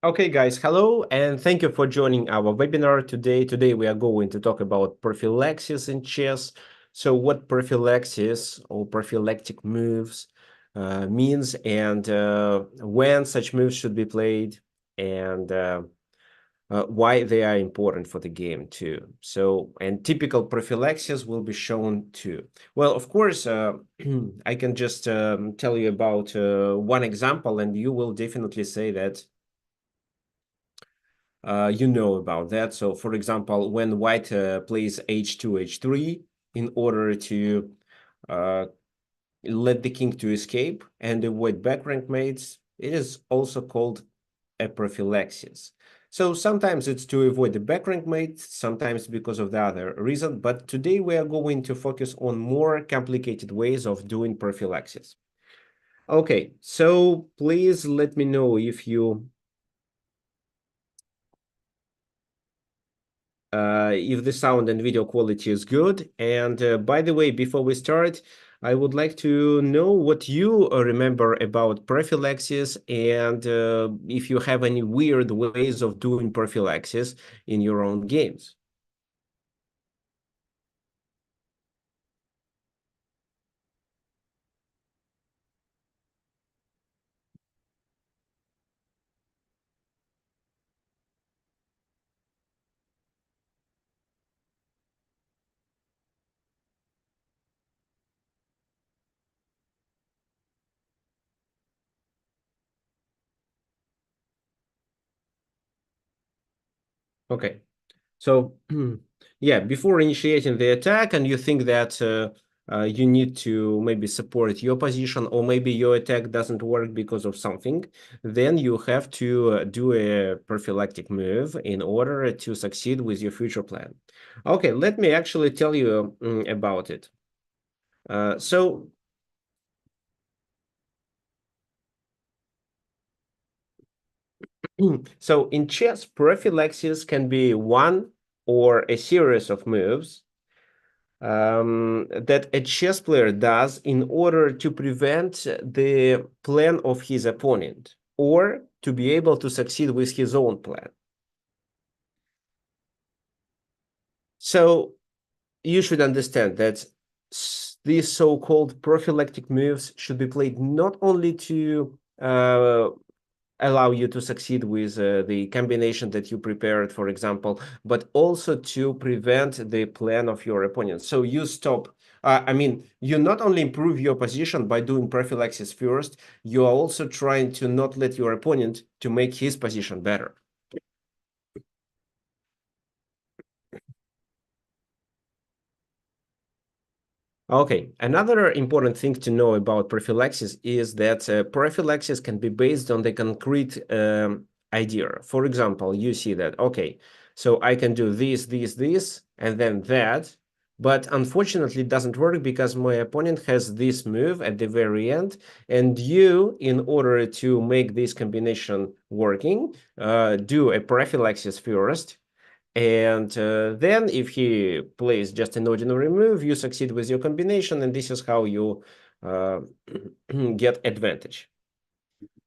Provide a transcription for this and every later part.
Okay, guys, hello, and thank you for joining our webinar today. Today, we are going to talk about prophylaxis in chess. So what prophylaxis or prophylactic moves means, and when such moves should be played, and why they are important for the game too. So, and typical prophylaxis will be shown too. Well, of course, I can just tell you about one example, and you will definitely say that you know about that. So, for example, when white plays h2, h3 in order to uh, let the king to escape and avoid back rank mates, it is also called a prophylaxis. So sometimes it's to avoid the back rank mate, sometimes because of the other reason, but today we are going to focus on more complicated ways of doing prophylaxis. Okay, so please let me know if the sound and video quality is good. And by the way, before we start, I would like to know what you remember about prophylaxis and if you have any weird ways of doing prophylaxis in your own games. Okay. So, yeah, before initiating the attack, and you think that you need to maybe support your position, or maybe your attack doesn't work because of something, then you have to do a prophylactic move in order to succeed with your future plan. Okay, let me actually tell you about it. So, so in chess, prophylaxis can be one or a series of moves that a chess player does in order to prevent the plan of his opponent or to be able to succeed with his own plan. So you should understand that these so-called prophylactic moves should be played not only to allow you to succeed with the combination that you prepared, for example, but also to prevent the plan of your opponent. So you stop. I mean, you not only improve your position by doing prophylaxis first, you are also trying to not let your opponent to make his position better. Okay, another important thing to know about prophylaxis is that prophylaxis can be based on the concrete idea. For example, you see that, okay, so I can do this, and then that, but unfortunately it doesn't work because my opponent has this move at the very end, and you, in order to make this combination working, do a prophylaxis first, and then if he plays just an ordinary move, you succeed with your combination, and this is how you uh, get advantage.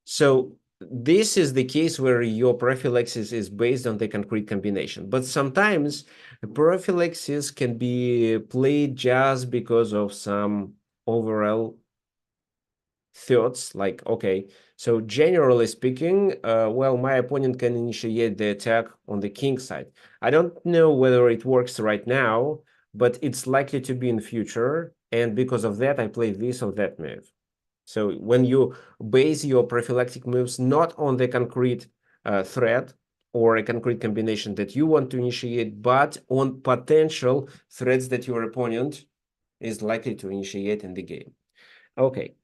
So this is the case where your prophylaxis is based on the concrete combination. But sometimes prophylaxis can be played just because of some overall thoughts, like, okay, so generally speaking, well, my opponent can initiate the attack on the king side. I don't know whether it works right now, but it's likely to be in future, and because of that, I play this or that move. So when you base your prophylactic moves not on the concrete threat or a concrete combination that you want to initiate, but on potential threats that your opponent is likely to initiate in the game. Okay.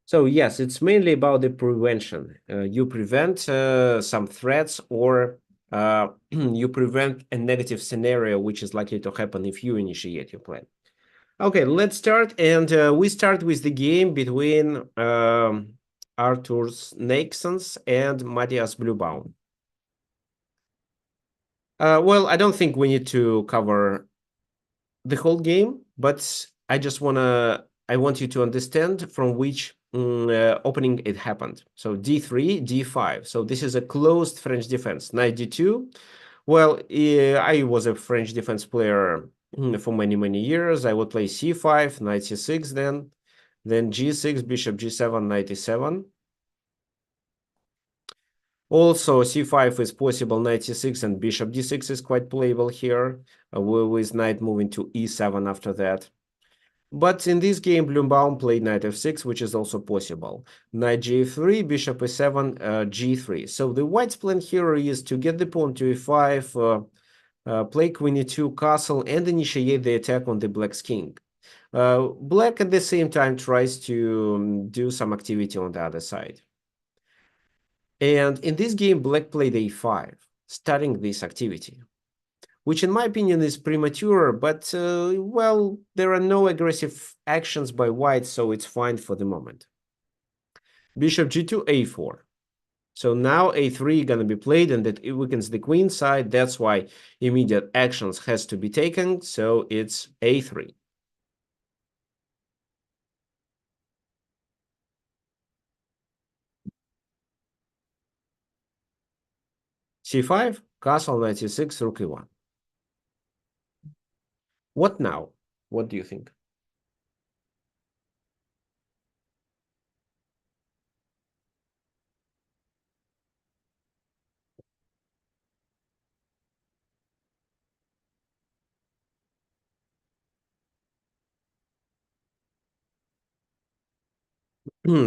So yes, it's mainly about the prevention. You prevent some threats, or you prevent a negative scenario which is likely to happen if you initiate your plan. Okay, let's start, and we start with the game between Arthur's Nixons and Matthias Bluebaum. Well, I don't think we need to cover the whole game, but I just want to I want you to understand from which opening it happened. So d3, d5. So this is a closed French defense. Knight d2. Well, I was a French defense player for many, many years. I would play c5, knight c6, then g6, bishop g7, knight e7. Also, c5 is possible, knight c6, and bishop d6 is quite playable here, with knight moving to e7 after that. But in this game, Bloombaum played knight f6, which is also possible. Knight g3, bishop e7, g3. So the white's plan here is to get the pawn to e5, play queen e2, castle, and initiate the attack on the black's king. Black at the same time tries to do some activity on the other side. And in this game, black played a5, starting this activity, which in my opinion is premature, but well, there are no aggressive actions by white, so it's fine for the moment. Bishop g2, a4. So now a3 gonna be played, and that it weakens the queen side. That's why immediate actions has to be taken, so it's a3. c5, castle, knight c6, rook e1. What now? What do you think?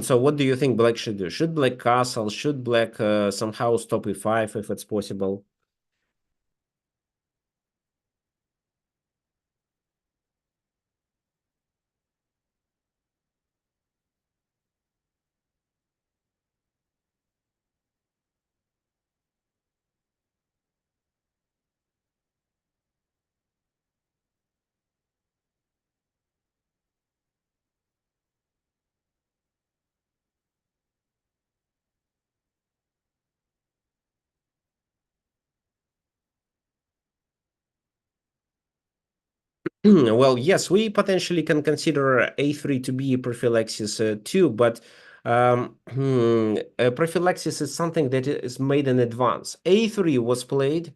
So what do you think black should do? Should black castle? Should black somehow stop e5 if it's possible? Well, yes, we potentially can consider a3 to be prophylaxis too, but prophylaxis is something that is made in advance. A3 was played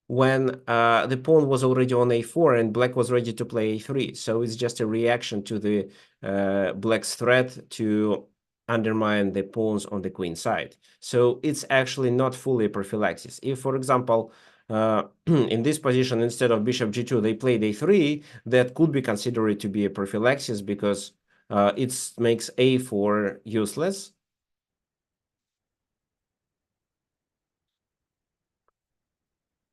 when the pawn was already on a4 and black was ready to play a3. So it's just a reaction to the black's threat to undermine the pawns on the queen side. So it's actually not fully a prophylaxis. If, for example, in this position, instead of bishop g2, they played a3, that could be considered to be a prophylaxis because it makes a4 useless.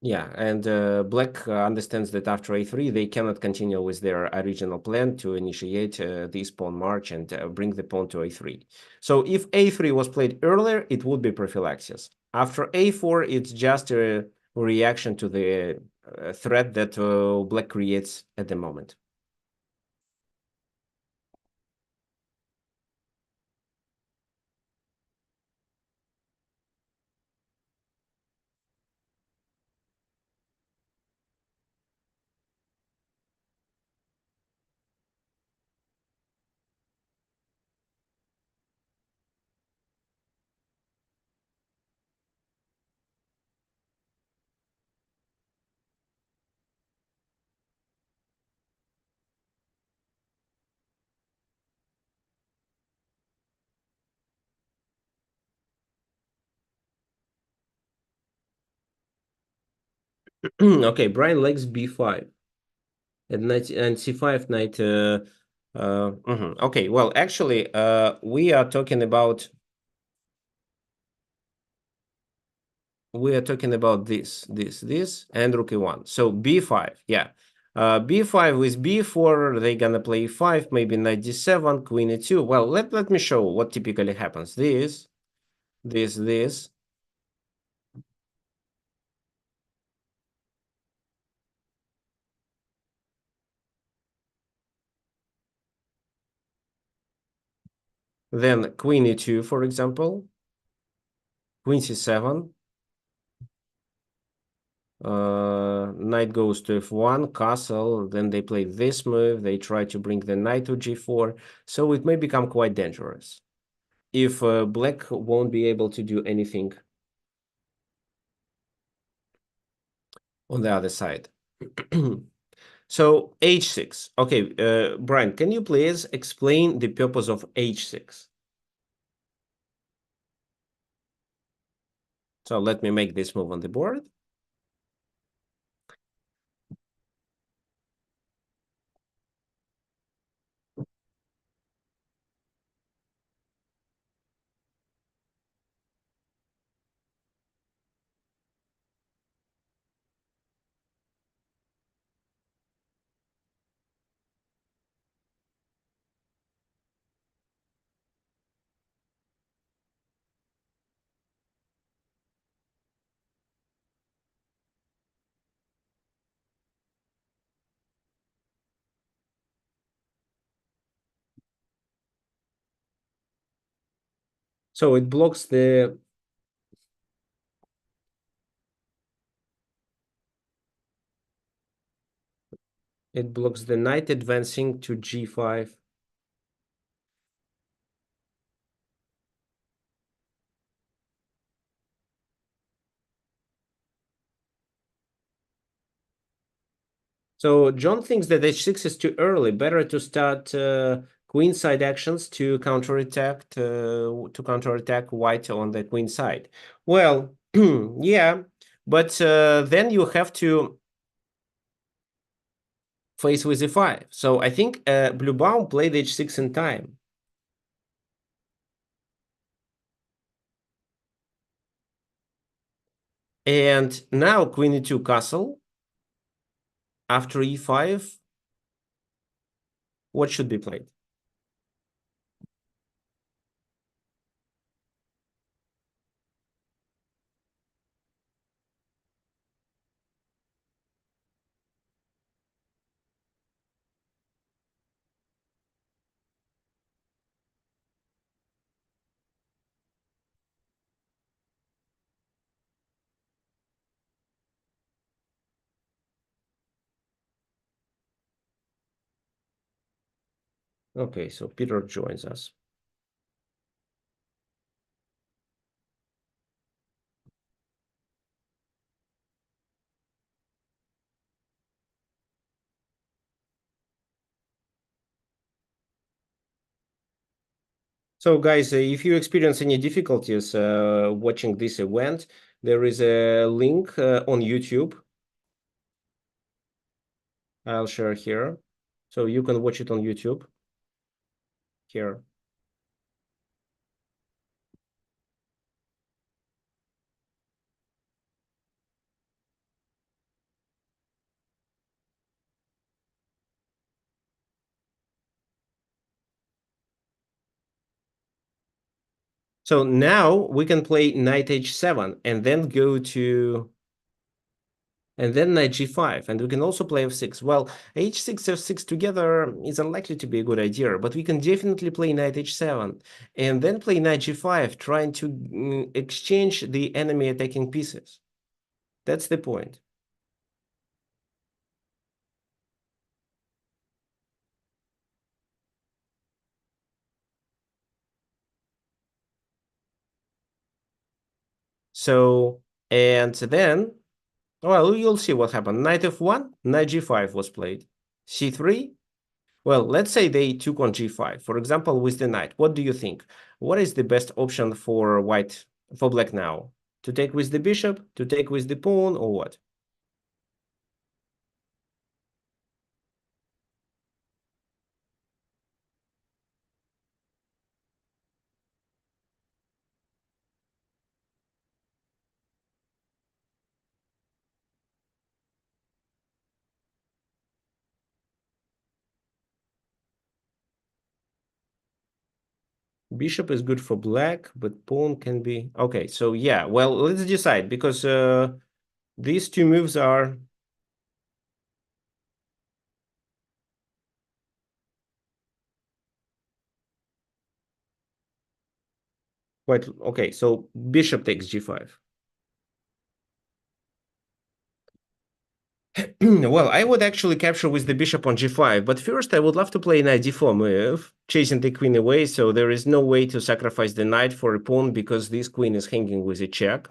Yeah, and Black understands that after a3, they cannot continue with their original plan to initiate this pawn march and bring the pawn to a3. So if a3 was played earlier, it would be prophylaxis. After a4, it's just a reaction to the threat that Black creates at the moment. Okay, Brian likes b5 and c5 knight. Okay, well, actually, we are talking about this, and rook e1. So b5, yeah. B5 with b4, they're gonna play 5, maybe knight d7, queen e2. Well, let me show what typically happens. This. Then queen e2, for example, queen c7, Knight goes to f1, castle, then they play this move, they try to bring the knight to g4, so it may become quite dangerous if black won't be able to do anything on the other side. So h6. Okay, Brian, can you please explain the purpose of h6? So let me make this move on the board. So it blocks the knight advancing to g5. So John thinks that h6 is too early. Better to start queenside actions to counterattack white on the queen side. Well, yeah, but then you have to face with e5. So I think Blue Baum played h6 in time. And now queen e2 castle. After e5, what should be played? Okay, so Peter joins us. So guys, if you experience any difficulties watching this event, there is a link on YouTube. I'll share here. So you can watch it on YouTube here. So now we can play knight h7 and then go to and then knight g5, and we can also play f6. Well, h6, f6 together is unlikely to be a good idea, but we can definitely play knight h7 and then play knight g5, trying to exchange the enemy attacking pieces. That's the point. So, and then, well, you'll see what happened. Knight f1, knight g5 was played. c3, well, let's say they took on g5, for example, with the knight. What do you think? What is the best option for white, for black now? To take with the bishop, to take with the pawn, or what? Bishop is good for black, but pawn can be... Okay, so yeah, well, let's decide, because these two moves are... quite... Okay, so bishop takes g5. Well, I would actually capture with the bishop on g5, but first I would love to play knight d4 move, chasing the queen away, so there is no way to sacrifice the knight for a pawn because this queen is hanging with a check.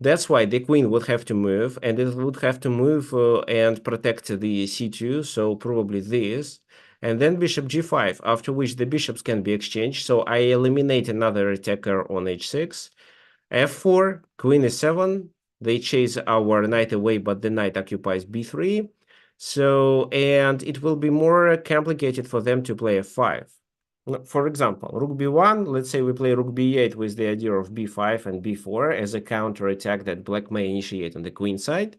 That's why the queen would have to move, and it would have to move and protect the c2, so probably this. And then bishop g5, after which the bishops can be exchanged, so I eliminate another attacker on h6. f4, queen e7, they chase our knight away, but the knight occupies b3. So, and it will be more complicated for them to play f5. For example, rook b1, let's say we play rook b8 with the idea of b5 and b4 as a counter attack that black may initiate on the queen side.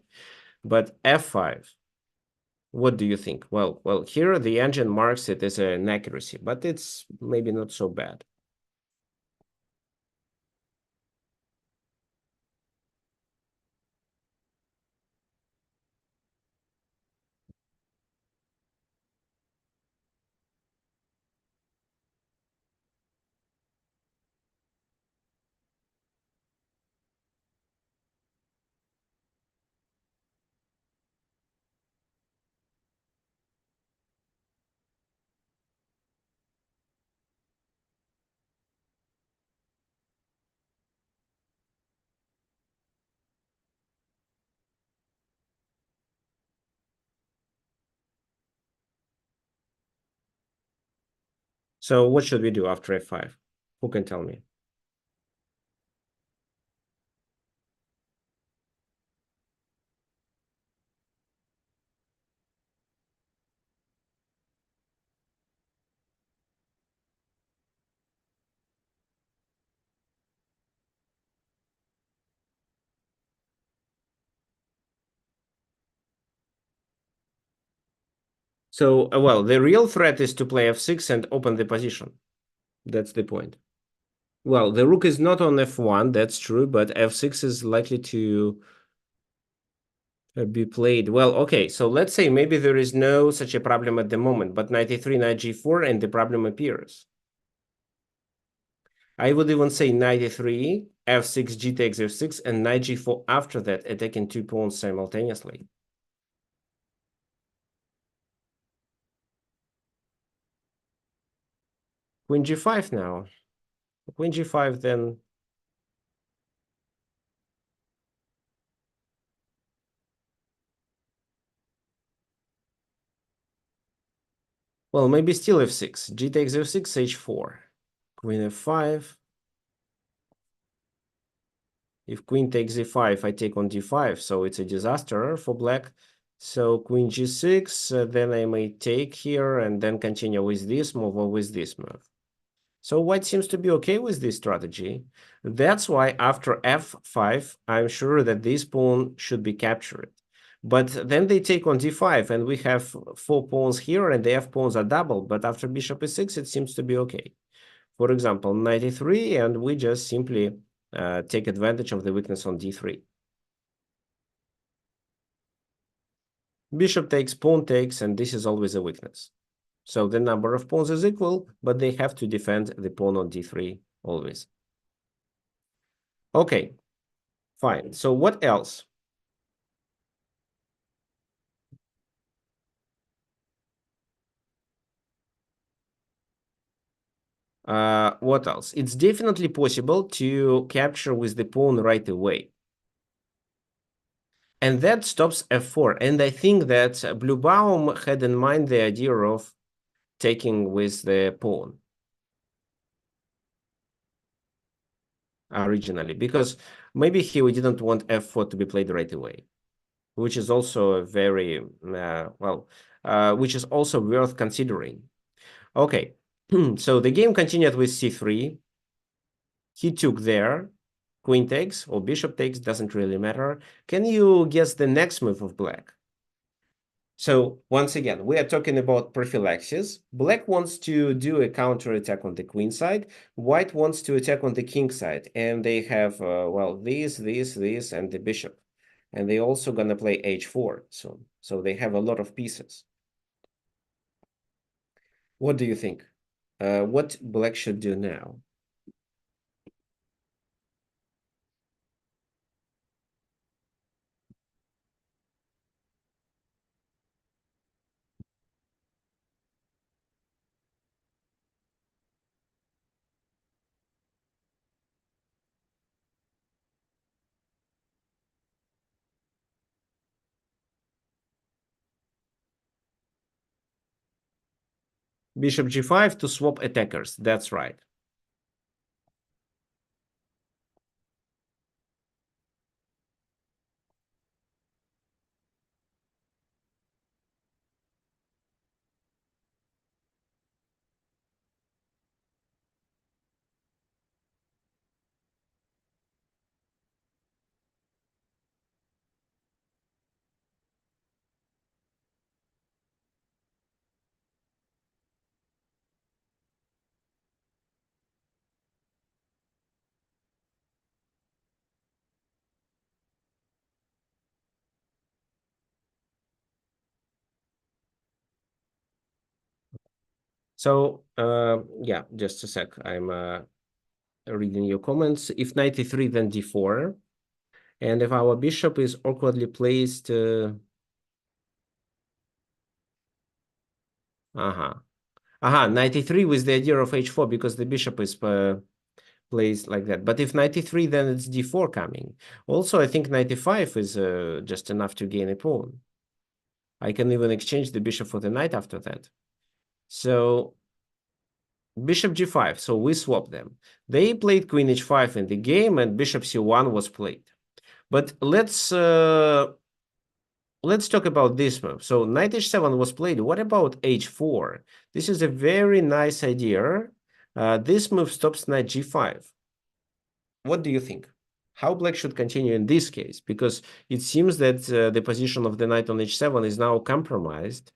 But f5, what do you think? Well, here the engine marks it as an accuracy, but it's maybe not so bad. So what should we do after f5? Who can tell me? So, well, the real threat is to play f6 and open the position. That's the point. Well, the rook is not on f1, that's true, but f6 is likely to be played. Well, okay, so let's say maybe there is no such a problem at the moment, but knight e3, knight g4, and the problem appears. I would even say knight e3, f6, g takes f6, and knight g4 after that, attacking two pawns simultaneously. Queen g5 now. Queen g5, then. Well, maybe still f6. G takes f6, h4. Queen f5. If queen takes e5, I take on d5, so it's a disaster for black. So queen g6, then I may take here and then continue with this move or with this move. So white seems to be okay with this strategy. That's why after f5, I'm sure that this pawn should be captured. But then they take on d5, and we have four pawns here, and the f pawns are doubled. But after bishop e6, it seems to be okay. For example, knight e3, and we just simply take advantage of the weakness on d3. Bishop takes, pawn takes, and this is always a weakness. So the number of pawns is equal, but they have to defend the pawn on d3 always. Okay, fine. So what else? What else? It's definitely possible to capture with the pawn right away. And that stops f4. And I think that Bluebaum had in mind the idea of taking with the pawn originally, because maybe he didn't want f4 to be played right away, which is also a very, which is also worth considering. Okay, so the game continued with c3. He took there. Queen takes or bishop takes, doesn't really matter. Can you guess the next move of black? So once again, we are talking about prophylaxis. Black wants to do a counter attack on the queen side. White wants to attack on the king side. And they have, well, this, and the bishop. And they also gonna play h4. So they have a lot of pieces. What do you think? What black should do now? Bishop g5 to swap attackers. That's right. So yeah, just a sec. I'm reading your comments. If knight e3, then d4. And if our bishop is awkwardly placed, knight e3 with the idea of h4 because the bishop is placed like that. But if knight e3, then it's d4 coming. Also, I think knight e5 is just enough to gain a pawn. I can even exchange the bishop for the knight after that. So bishop g5, so we swap them. They played queen h5 in the game, and bishop c1 was played. But let's talk about this move. So knight h7 was played. What about h4? This is a very nice idea. This move stops knight g5. What do you think? How black should continue in this case? Because it seems that the position of the knight on h7 is now compromised.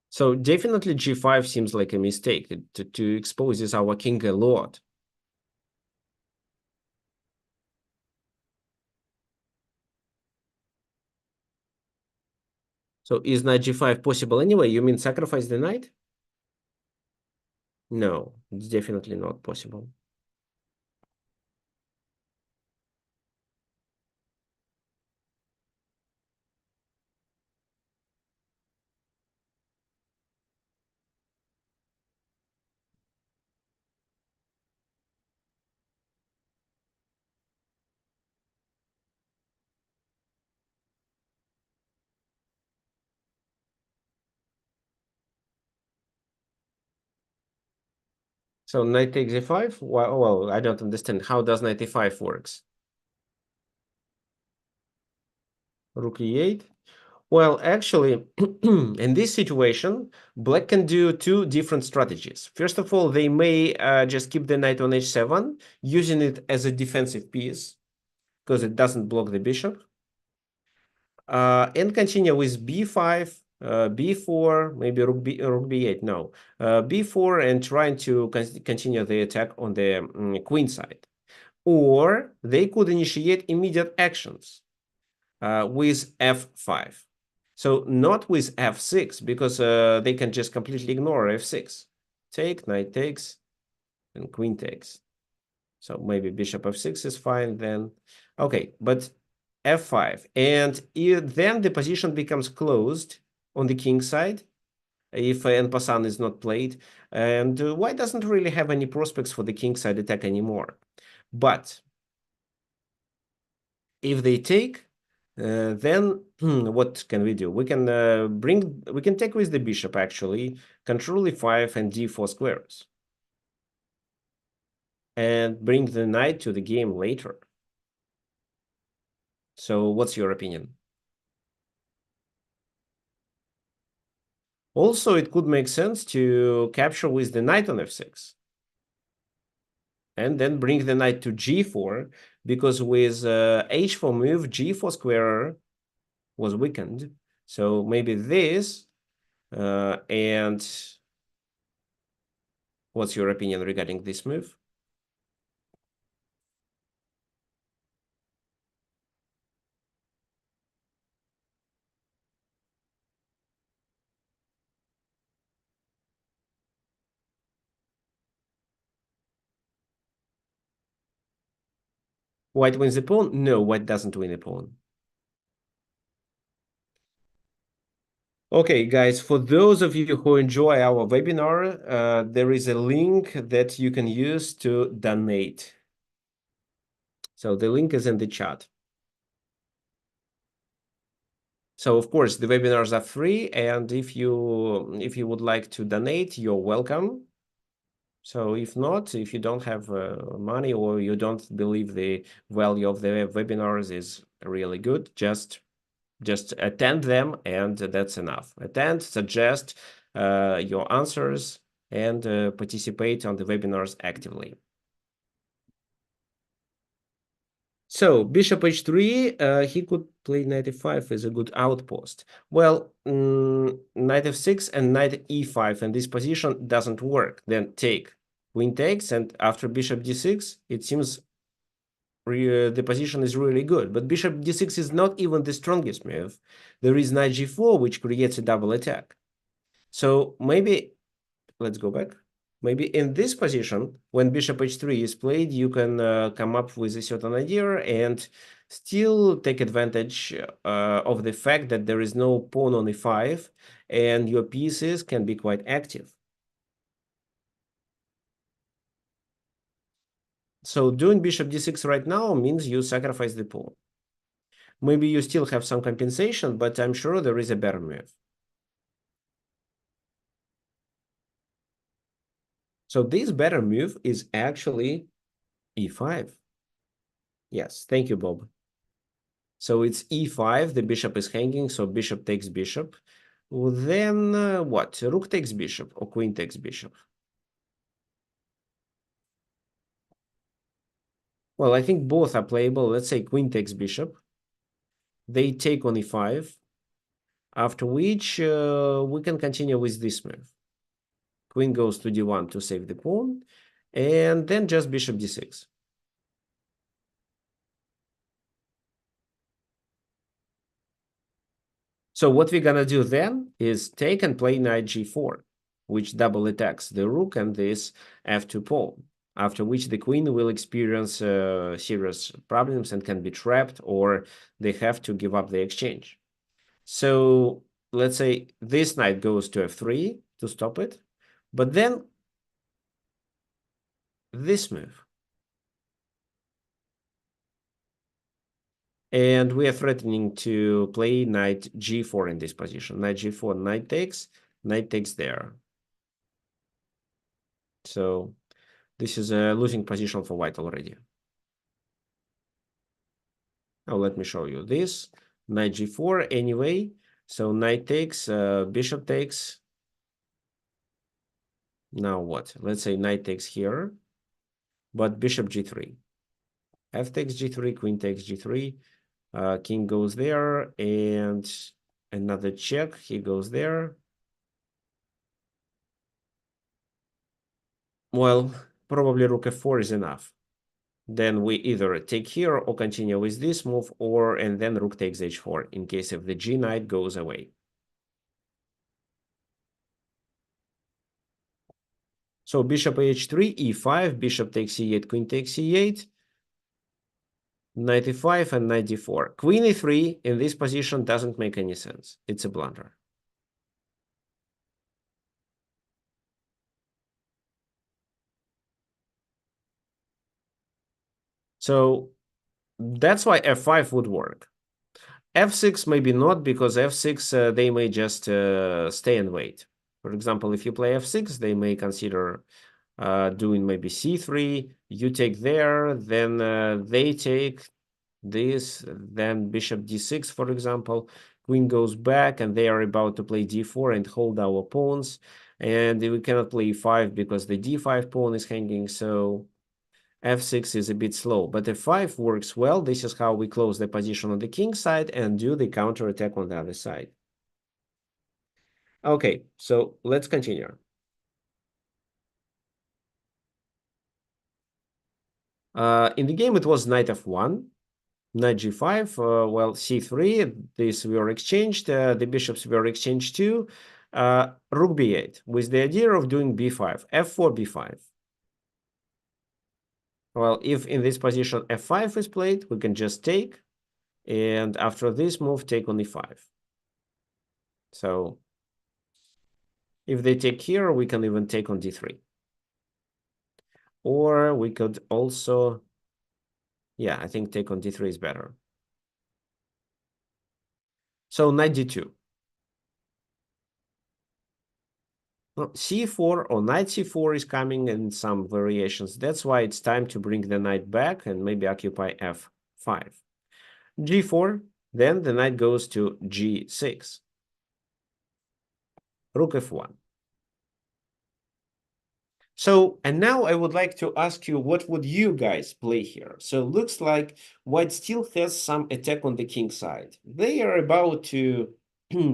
So definitely g5 seems like a mistake. To exposes our king a lot. So is knight g5 possible anyway? You mean sacrifice the knight? No, it's definitely not possible. So knight takes a5? Well, I don't understand. How does knight e5 works? Rook e8? Well, actually, in this situation, black can do two different strategies. First of all, they may just keep the knight on h7, using it as a defensive piece, because it doesn't block the bishop. And continue with b5, b4, maybe rook b8, no. B4 and trying to continue the attack on the queen side. Or they could initiate immediate actions with f5. So not with f6, because they can just completely ignore f6. Take, knight takes, and queen takes. So maybe bishop f6 is fine then. Okay, but f5. And then the position becomes closed on the king side if en passant is not played. And white doesn't really have any prospects for the king side attack anymore. But if they take, then what can we do? We can we can take with the bishop actually, control e5 and d4 squares, and bring the knight to the game later. So what's your opinion? Also, it could make sense to capture with the knight on f6, and then bring the knight to g4, because with h4 move, g4 square was weakened. So maybe this, and what's your opinion regarding this move? White wins the pawn? No, white doesn't win a pawn. Okay, guys, for those of you who enjoy our webinar, there is a link that you can use to donate. So the link is in the chat. So of course, the webinars are free, and if you would like to donate, you're welcome. So if not, if you don't have money or you don't believe the value of the webinars is really good, just attend them, and that's enough. Attend, suggest your answers, and participate on the webinars actively. So bishop h3, he could play knight f5 as a good outpost. Well, knight f6 and knight e5 in this position doesn't work. Then take, queen takes, and after bishop d6, it seems the position is really good. But bishop d6 is not even the strongest move. There is knight g4, which creates a double attack. So maybe, let's go back. Maybe in this position, when bishop h3 is played, you can come up with a certain idea and still take advantage of the fact that there is no pawn on e5, and your pieces can be quite active. So doing bishop d6 right now means you sacrifice the pawn. Maybe you still have some compensation, but I'm sure there is a better move. So this better move is actually e5. Yes, thank you, Bob. So it's e5, the bishop is hanging, so bishop takes bishop. Well, then what? Rook takes bishop or queen takes bishop? Well, I think both are playable. Let's say queen takes bishop. They take on e5, after which we can continue with this move. Queen goes to d1 to save the pawn, and then just bishop d6. So what we're gonna do then is take and play knight g4, which double attacks the rook and this f2 pawn, after which the queen will experience serious problems and can be trapped, or they have to give up the exchange. So let's say this knight goes to f3 to stop it, but then this move. And we are threatening to play knight g4 in this position. Knight g4, knight takes there. So this is a losing position for white already. Now let me show you this. Knight g4 anyway. So knight takes, bishop takes. Now what? Let's say knight takes here, but bishop g3. F takes g3, queen takes g3. King goes there, and another check. He goes there. Well, probably rook f4 is enough. Then we either take here or continue with this move, and then rook takes h4 in case if the g knight goes away. So bishop h3, e5, bishop takes e8, queen takes e8, knight e5, and knight d4. Queen e3 in this position doesn't make any sense. It's a blunder. So that's why f5 would work. f6 maybe not, because f6 they may just stay and wait. For example, if you play f6, they may consider doing maybe c3, you take there, then they take this, then bishop d6, for example, queen goes back, and they are about to play d4 and hold our pawns, and we cannot play e5 because the d5 pawn is hanging, so f6 is a bit slow, but f5 works well. This is how we close the position on the king side and do the counter attack on the other side. Okay, so let's continue. In the game, it was knight f1, knight g5, well, c3, these were exchanged, the bishops were exchanged too, rook b8, with the idea of doing b5, f4, b5. Well, if in this position f5 is played, we can just take, and after this move, take on e5. So If they take here, we can even take on d3. Or we could also, yeah, I think take on d3 is better. So knight d2. Well, c4 or knight c4 is coming in some variations. That's why it's time to bring the knight back and maybe occupy f5. g4, then the knight goes to g6. Rook f1. So, and now I would like to ask you, what would you guys play here? So looks like white still has some attack on the king side. They are about to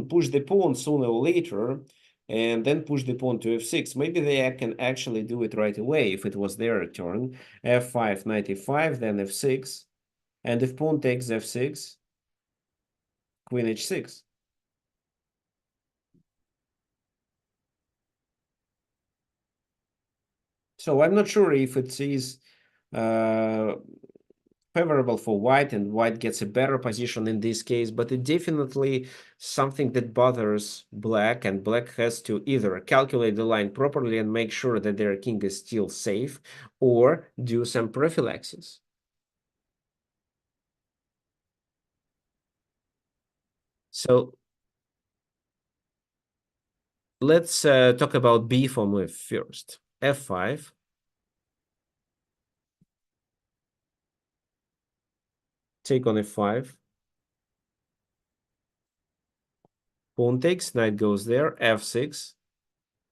push the pawn sooner or later, and then push the pawn to f6. Maybe they can actually do it right away if it was their turn. f5, knight e5, then f6. And if pawn takes f6, queen h6. So I'm not sure if it is uh, favorable for white and white gets a better position in this case, but it definitely something that bothers black, and black has to either calculate the line properly and make sure that their king is still safe, or do some prophylaxis. So let's talk about b for move first. f5, take on f5, pawn takes, knight goes there, f6,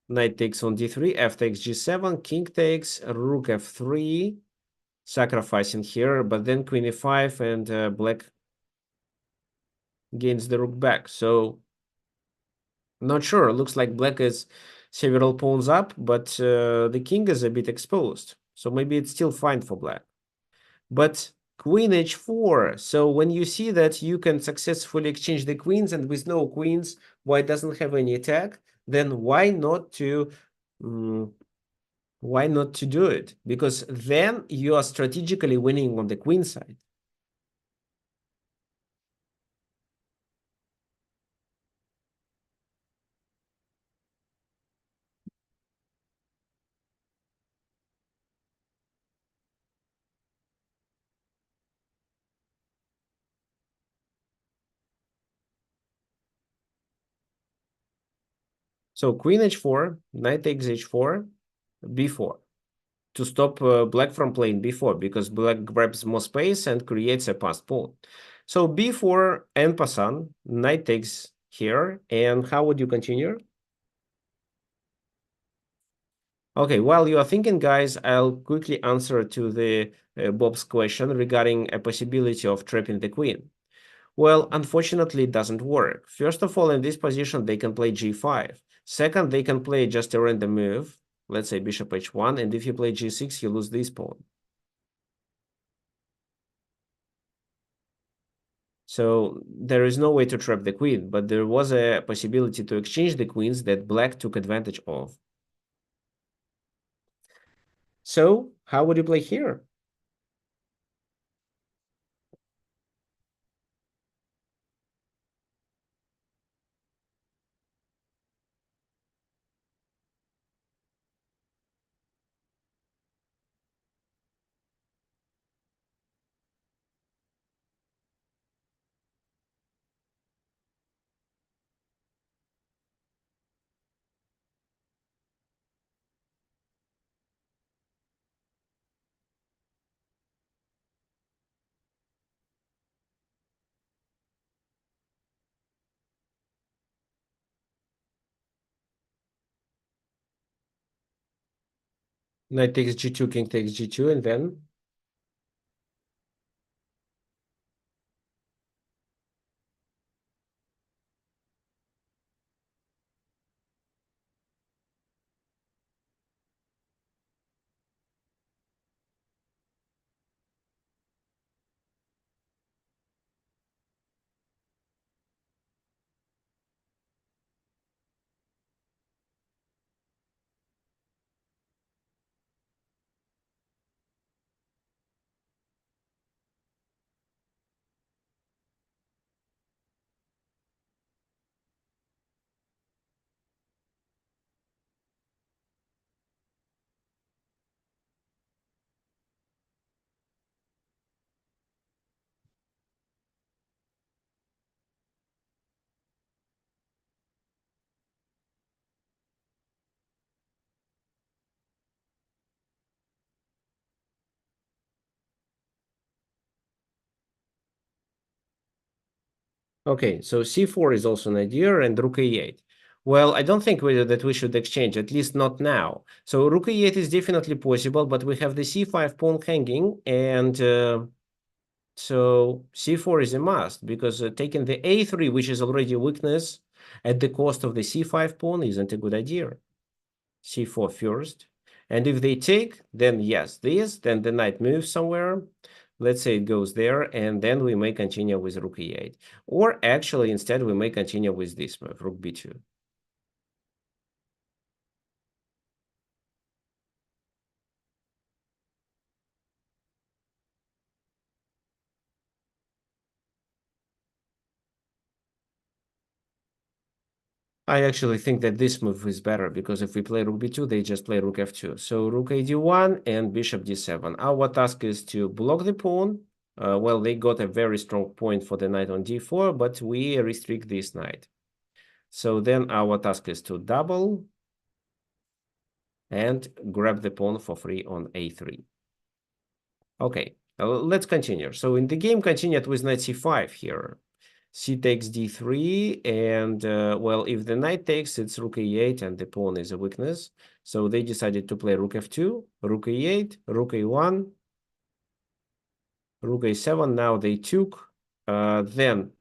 knight takes on d3, f takes g7, king takes, rook f3, sacrificing here, but then queen e5 and black gains the rook back. So not sure. Looks like black is several pawns up, but the king is a bit exposed. So maybe it's still fine for black. But queen h4. So when you see that you can successfully exchange the queens, and with no queens, white doesn't have any attack, then um, why not to do it? Because then you are strategically winning on the queen side. So queen h4, knight takes h4, b4 to stop black from playing b4, because black grabs more space and creates a passed pawn. So b4 en passant, knight takes here, and how would you continue? Okay, while you are thinking, guys, I'll quickly answer to the Bob's question regarding a possibility of trapping the queen. Well, unfortunately, it doesn't work. First of all, in this position, they can play g5. Second, they can play just a random move, let's say bishop h1, and if you play g6, you lose this pawn. So there is no way to trap the queen, but there was a possibility to exchange the queens that black took advantage of. So how would you play here? Knight takes g2, king takes g2, and then Okay, so c4 is also an idea, and rook a8. Well, I don't think that we should exchange, at least not now. So rook a8 is definitely possible, but we have the c5 pawn hanging, and so c4 is a must, because taking the a3, which is already a weakness, at the cost of the c5 pawn isn't a good idea. c4 first. And if they take, then yes, then the knight moves somewhere. Let's say it goes there, and then we may continue with rook e8. Or actually, instead, we may continue with this move, rook b2. I actually think that this move is better, because if we play rook b2, they just play rook f2. So rook a d1 and bishop d7. Our task is to block the pawn. Well, they got a very strong point for the knight on d4, but we restrict this knight. So then our task is to double and grab the pawn for free on a3. Okay, let's continue. So in the game continued with knight c5 here. C takes d3, and well, if the knight takes, it's rook e8, and the pawn is a weakness. So they decided to play rook f2, rook e8, rook a1, rook a7. Now they took, then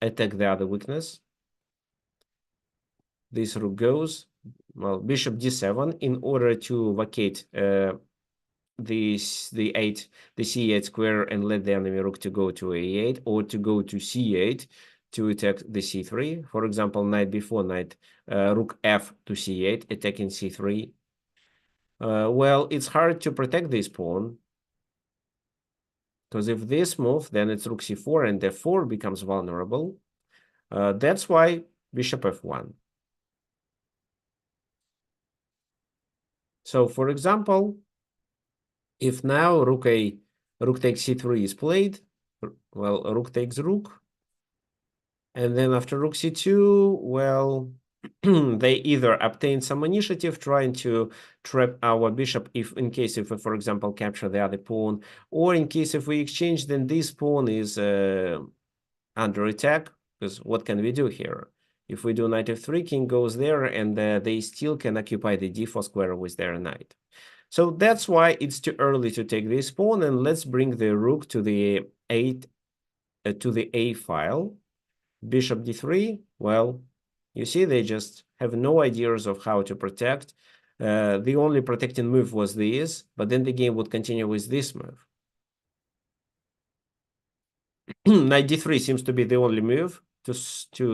attack the other weakness. This rook goes, well, bishop d7 in order to vacate the c8 square and let the enemy rook to go to a8, or to go to c8 to attack the c3. For example, knight before knight, rook f to c8, attacking c3. Well, it's hard to protect this pawn, because if this move, then it's rook c4, and f4 becomes vulnerable. That's why bishop f1. So, for example, if now rook takes c3 is played, well, rook takes rook, and then after rook c2, well, they either obtain some initiative trying to trap our bishop in case if we, for example, capture the other pawn, or in case if we exchange, then this pawn is under attack, because what can we do here? If we do knight f3, king goes there, and they still can occupy the d4 square with their knight. So that's why it's too early to take this pawn, and let's bring the rook to the a file. Bishop d3, well, you see, they just have no ideas of how to protect. The only protecting move was this, but then the game would continue with this move. Knight d3 seems to be the only move to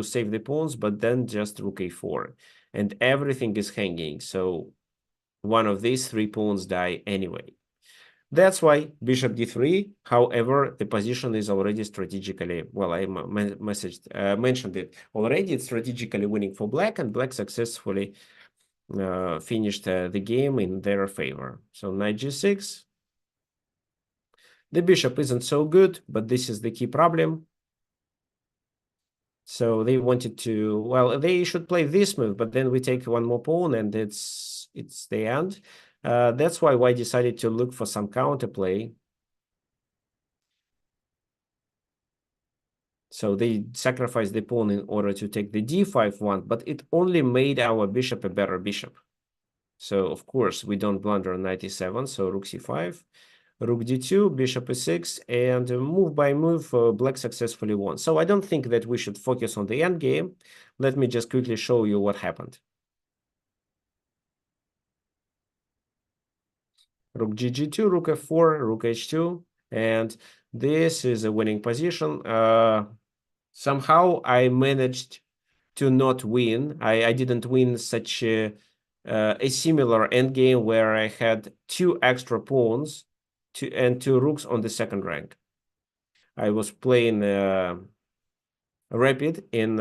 save the pawns, but then just rook a4. And everything is hanging, so one of these three pawns die anyway. That's why bishop d3. However, the position is already strategically, well, I mentioned it already. It's strategically winning for black, and black successfully finished the game in their favor. So knight g6. The bishop isn't so good, but this is the key problem. So they wanted to, well, they should play this move, but then we take one more pawn, and it's the end. That's why White decided to look for some counterplay. So they sacrificed the pawn in order to take the d5 one, but it only made our bishop a better bishop. So, of course, we don't blunder on knight e7, so rook c5, rook d2, bishop e6, and move by move, black successfully won. So I don't think that we should focus on the endgame. Let me just quickly show you what happened. Rook gg2, rook f4, rook h2, and this is a winning position. Somehow I managed to not win. I didn't win such a similar endgame where I had two extra pawns and two rooks on the second rank. I was playing rapid in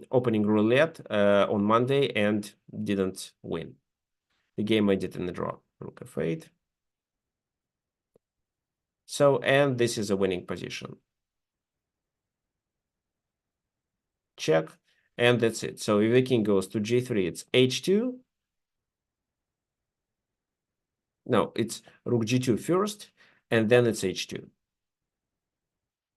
opening roulette on Monday and didn't win. The game ended in a draw. Rook f8. So, and this is a winning position. Check, and that's it. So if the king goes to g3, it's h2. No, it's rook g2 first, and then it's h2.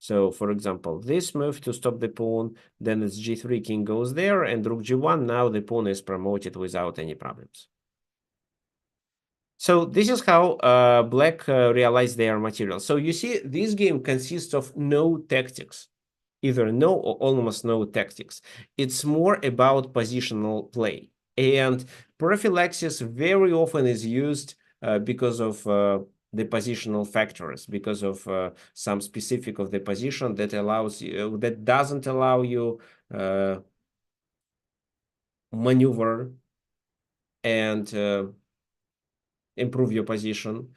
So, for example, this move to stop the pawn, then it's g3, king goes there, and rook g1. Now the pawn is promoted without any problems. So this is how black realized their material. So you see, this game consists of no tactics, either no or almost no tactics. It's more about positional play. And prophylaxis very often is used because of the positional factors, because of some specific of the position that allows you, that doesn't allow you maneuver and improve your position.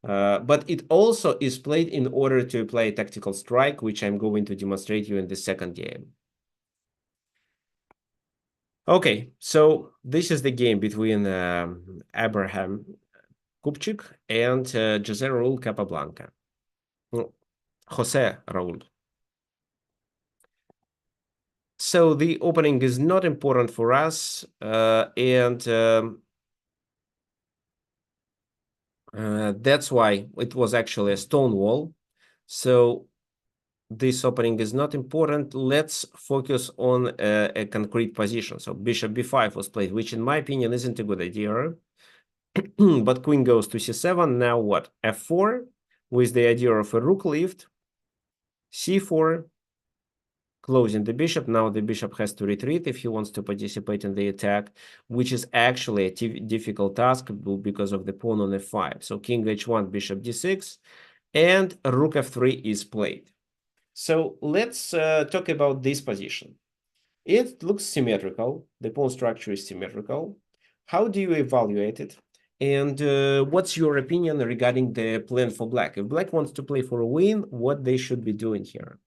But it also is played in order to apply a tactical strike, which I'm going to demonstrate you in the second game. Okay, so this is the game between Abraham Kupchik and Jose Raul Capablanca. Jose Raul. So the opening is not important for us, and that's why it was actually a stone wall. So this opening is not important. Let's focus on a concrete position. So bishop b5 was played, which in my opinion isn't a good idea. But queen goes to c7. Now what? f4 with the idea of a rook lift. c4, closing the bishop. Now the bishop has to retreat if he wants to participate in the attack, which is actually a difficult task because of the pawn on f5. So king h1, bishop d6, and rook f3 is played. So let's talk about this position. It looks symmetrical. The pawn structure is symmetrical. How do you evaluate it? And what's your opinion regarding the plan for black? If black wants to play for a win, what they should be doing here?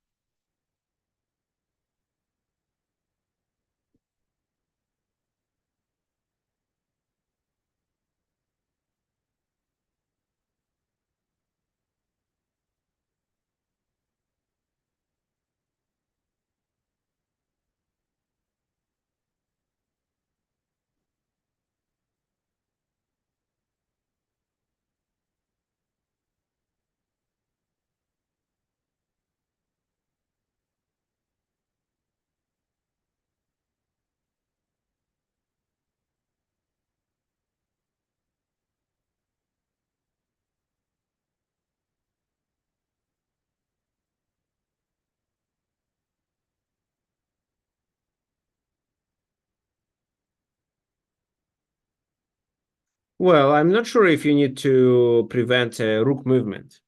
Well, I'm not sure if you need to prevent rook movement.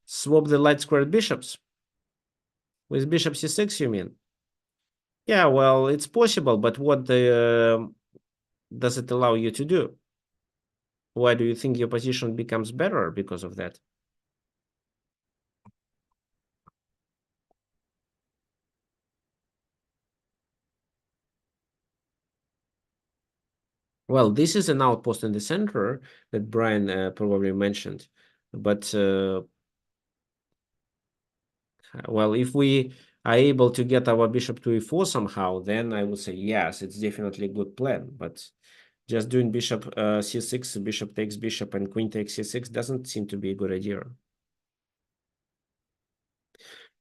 Swap the light squared bishops. With bishop c6, you mean? Yeah, well, it's possible, but what does it allow you to do? Why do you think your position becomes better because of that? Well, this is an outpost in the center that Brian probably mentioned. But, well, if we are able to get our bishop to e4 somehow, then I would say, yes, it's definitely a good plan. But just doing bishop c6, bishop takes bishop, and queen takes c6 doesn't seem to be a good idea.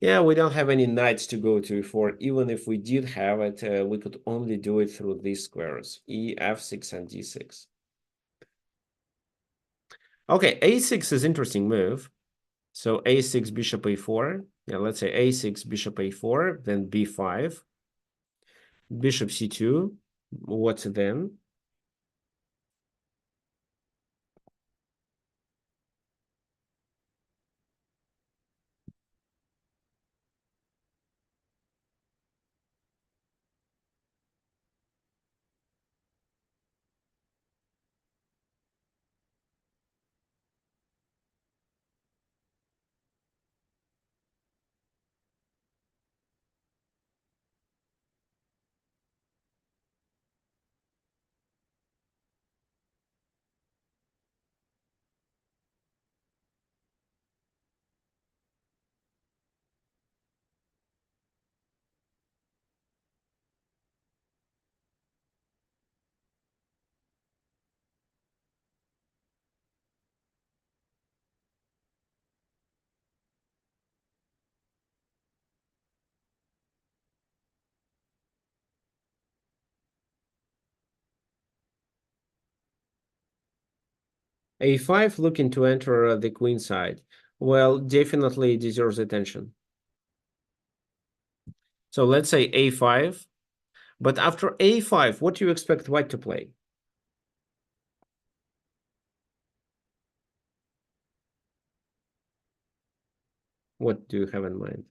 Yeah, we don't have any knights to go to e4. Even if we did have it, we could only do it through these squares, e, f6, and d6. Okay, a6 is interesting move. So a6, bishop a4. Yeah, let's say a6, bishop a4, then b5, bishop c2. What's then? A5 looking to enter the queen side. Well, definitely deserves attention. So let's say A5. But after A5, what do you expect white to play? What do you have in mind?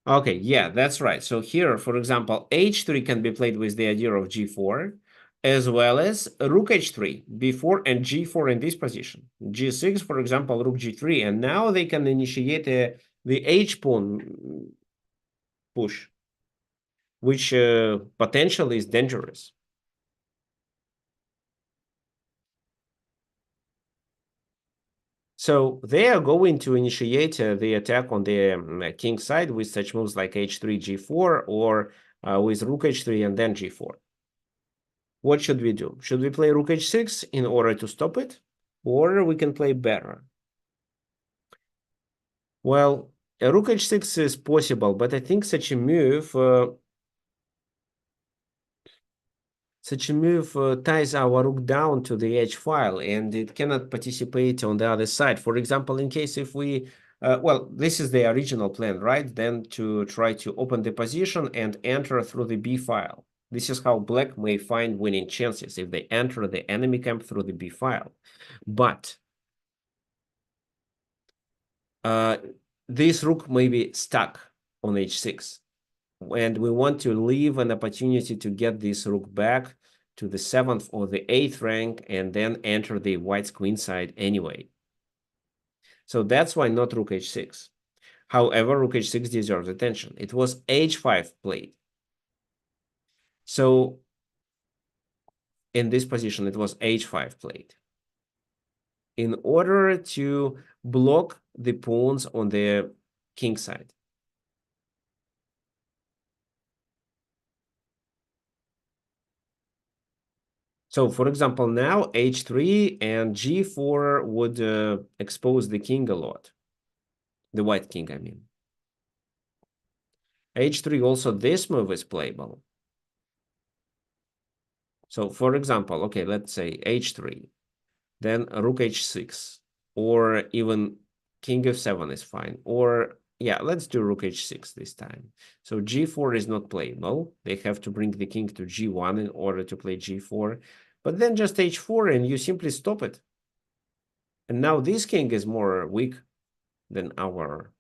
Okay, yeah, that's right. So here, for example, H3 can be played with the idea of G4, as well as Rook H3, B4 and G4 in this position. G6, for example, Rook G3, and now they can initiate the H pawn push, which potentially is dangerous. So they are going to initiate the attack on the king side with such moves like H3, G4, or with Rook H3 and then G4. What should we do? Should we play Rook H6 in order to stop it? Or we can play better? Well, Rook H6 is possible, but I think such a move ties our rook down to the H file, and it cannot participate on the other side. For example, in case if we, well, this is the original plan, right? Then to try to open the position and enter through the B file. This is how black may find winning chances if they enter the enemy camp through the B file. But this rook may be stuck on H6. And we want to leave an opportunity to get this rook back to the 7th or the 8th rank and then enter the white's queen side anyway. So that's why not rook h6. However, rook h6 deserves attention. It was h5 played. So in this position, it was h5 played in order to block the pawns on the king side. So, for example, now h3 and g4 would expose the king a lot. The white king, I mean. h3 also, this move is playable. So, for example, okay, let's say h3, then rook h6, or even king f7 is fine. Or, yeah, let's do rook h6 this time. So g4 is not playable. They have to bring the king to g1 in order to play g4. But then just h4 and you simply stop it. And now this king is more weak than our.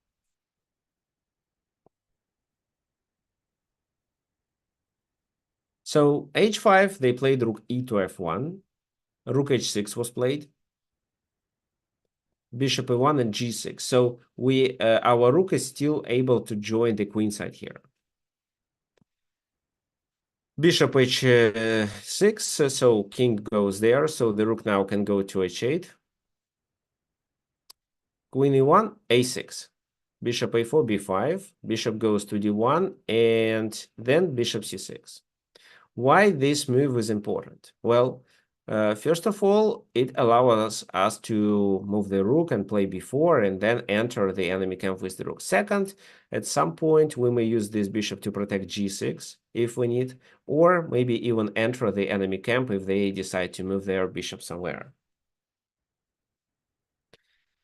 So h5, they played rook e to f1. Rook h6 was played. Bishop e1 and g6. So our rook is still able to join the queen side here. Bishop h6, so king goes there. So the rook now can go to h8. Queen e1, a6. Bishop a4, b5. Bishop goes to d1, and then bishop c6. Why this move is important? Well, first of all, it allows us to move the rook and play b4 and then enter the enemy camp with the rook. Second, at some point, we may use this bishop to protect g6 if we need, or maybe even enter the enemy camp if they decide to move their bishop somewhere.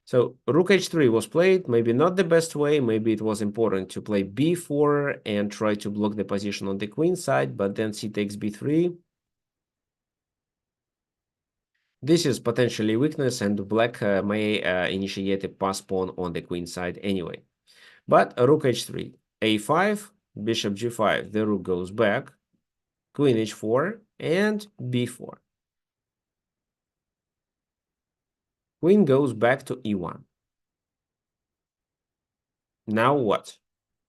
So rook h3 was played, maybe not the best way, maybe it was important to play b4 and try to block the position on the queen side, but then c takes b3. This is potentially weakness, and black may initiate a pass pawn on the queen side anyway. But rook h3, a5, bishop g5, the rook goes back, queen h4, and b4. Queen goes back to e1. Now what?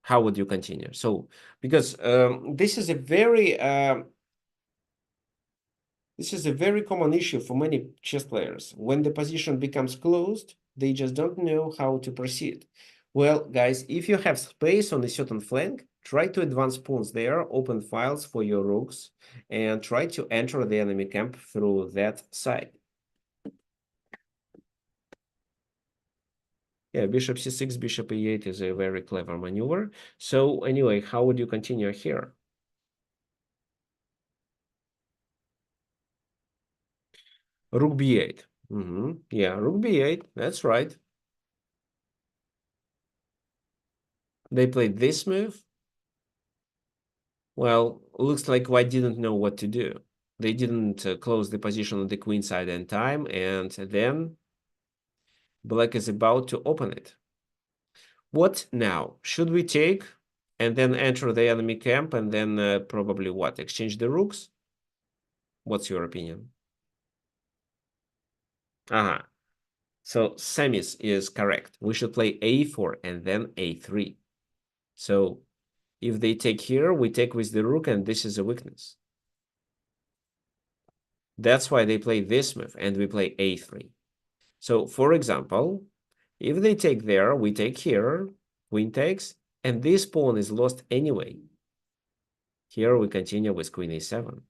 How would you continue? So, because this is a very common issue for many chess players. When the position becomes closed, they just don't know how to proceed. Well, guys, if you have space on a certain flank, try to advance pawns there, open files for your rooks, and try to enter the enemy camp through that side. Yeah, bishop c6, bishop e8 is a very clever maneuver. So anyway, how would you continue here? Rook b8. Yeah, rook b8. That's right. They played this move. Well, looks like white didn't know what to do. They didn't close the position on the queen side in time, and then black is about to open it. What now? Should we take and then enter the enemy camp and then probably what? Exchange the rooks? What's your opinion? Aha. So Samis is correct. We should play a4 and then a3. So if they take here, we take with the rook, and this is a weakness. That's why they play this move, and we play a3. So for example, if they take there, we take here, queen takes, and this pawn is lost anyway. Here we continue with queen a7.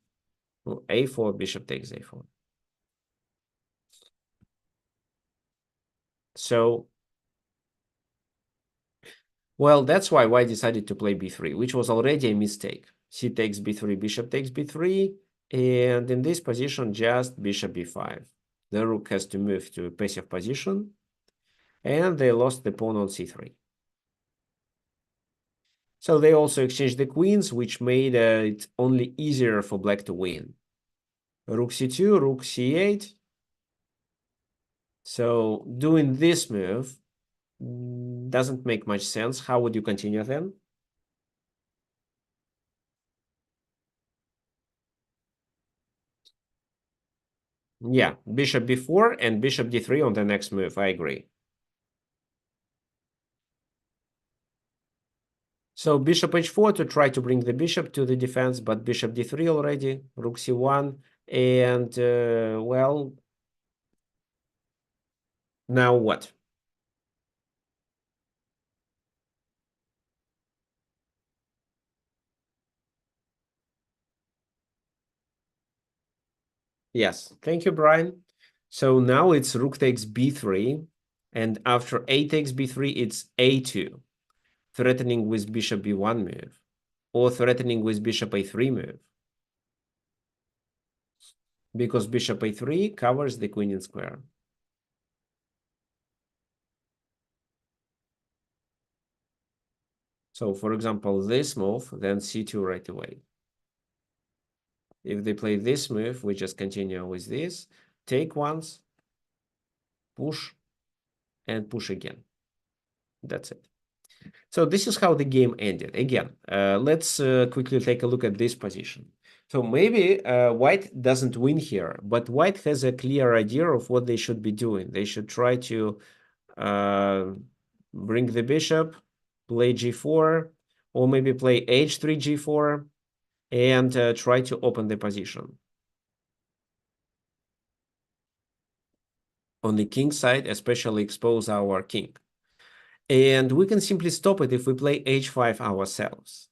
Well, a4, bishop takes a4. So, well, that's why white decided to play b3, which was already a mistake. C takes b3, bishop takes b3, and in this position, just bishop b5. The rook has to move to a passive position, and they lost the pawn on c3. So they also exchanged the queens, which made it only easier for black to win. Rook c2, rook c8. So doing this move doesn't make much sense. How would you continue then? Yeah, bishop b4 and bishop d3 on the next move. I agree. So bishop h4 to try to bring the bishop to the defense, but bishop d3 already, rook c1, and well, now what? Yes, thank you, Brian. So now it's rook takes b3, and after a takes b3, it's a2, threatening with bishop b1 move, or threatening with bishop a3 move, because bishop a3 covers the queen in square. So for example, this move, then c2 right away. If they play this move, we just continue with this, take once, push, and push again. That's it. So this is how the game ended. Again, let's quickly take a look at this position. So maybe white doesn't win here, but white has a clear idea of what they should be doing. They should try to uh, bring the bishop, play g4, or maybe play h3, g4, and try to open the position. On the king side, especially expose our king. And we can simply stop it if we play h5 ourselves.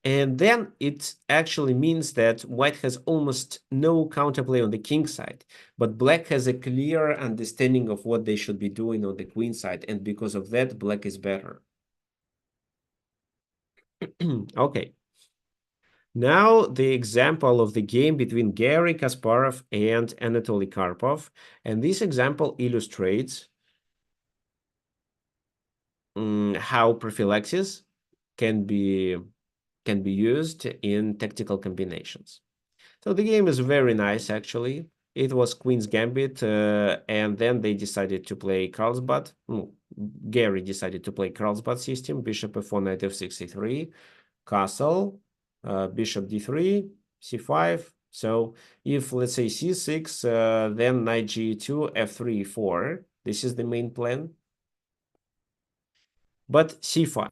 And then it actually means that white has almost no counterplay on the king side, but black has a clear understanding of what they should be doing on the queen side, and because of that, black is better. Okay. Now the example of the game between Garry Kasparov and Anatoly Karpov, and this example illustrates how prophylaxis can be used in tactical combinations. So the game is very nice, actually. It was Queen's Gambit, and then they decided to play Carlsbad. Gary decided to play Carlsbad system, bishop f4, knight f6, c3, castle, bishop d3, c5. So if, let's say, c6, then knight g2, f3, e4. This is the main plan. But c5.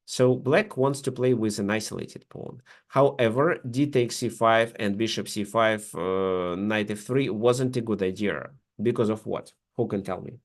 So black wants to play with an isolated pawn. However, d takes c5 and bishop c5, knight f3 wasn't a good idea. Because of what? Who can tell me?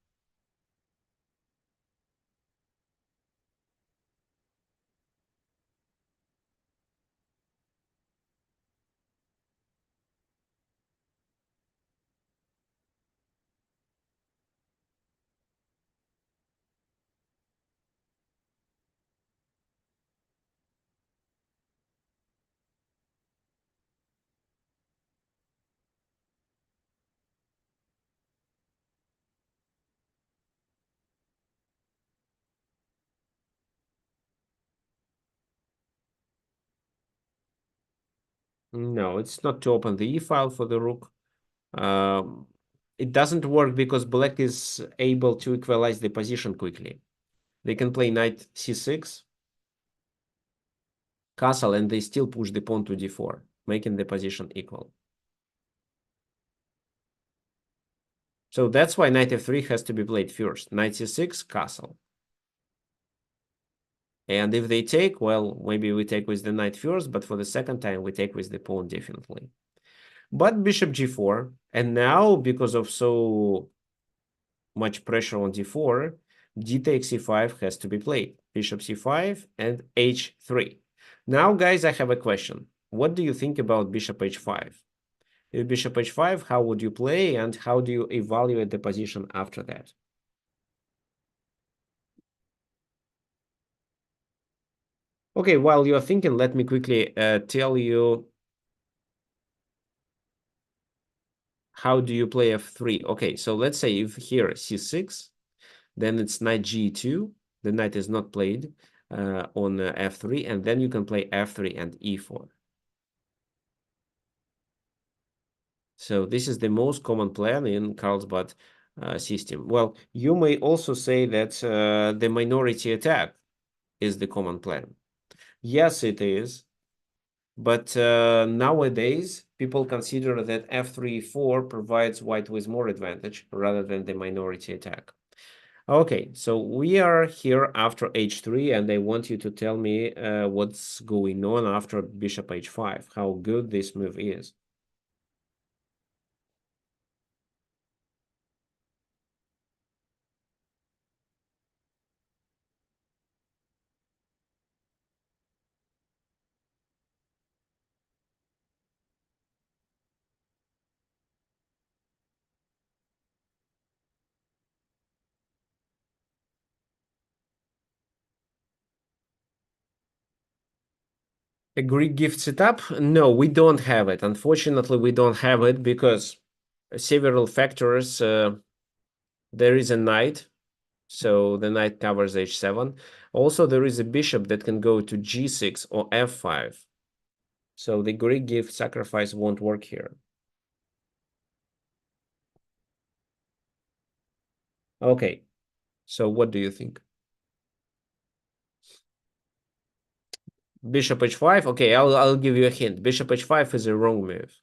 No, it's not to open the e-file for the rook. Um, it doesn't work because black is able to equalize the position quickly. They can play knight c6, castle, and they still push the pawn to d4, making the position equal. So that's why knight f3 has to be played first. Knight c6, castle. And if they take, well, maybe we take with the knight first, but for the second time, we take with the pawn definitely. But bishop g4, and now because of so much pressure on d4, d takes e5 has to be played. Bishop c5 and h3. Now, guys, I have a question. What do you think about bishop h5? If bishop h5, how would you play and how do you evaluate the position after that? Okay, while you're thinking, let me quickly tell you how do you play f3. Okay, so let's say if here c6, then it's knight g2. The knight is not played on f3, and then you can play f3 and e4. So this is the most common plan in Carlsbad system. Well, you may also say that the minority attack is the common plan. Yes, it is. But nowadays, people consider that f3-4 provides white with more advantage rather than the minority attack. Okay, so we are here after h3, and I want you to tell me what's going on after bishop h5, how good this move is. A Greek gift setup? No, we don't have it. Unfortunately, we don't have it because several factors. There is a knight, so the knight covers h7. Also, there is a bishop that can go to g6 or f5. So the Greek gift sacrifice won't work here. Okay, so what do you think? Bishop h5? Okay, I'll give you a hint. Bishop h5 is a wrong move.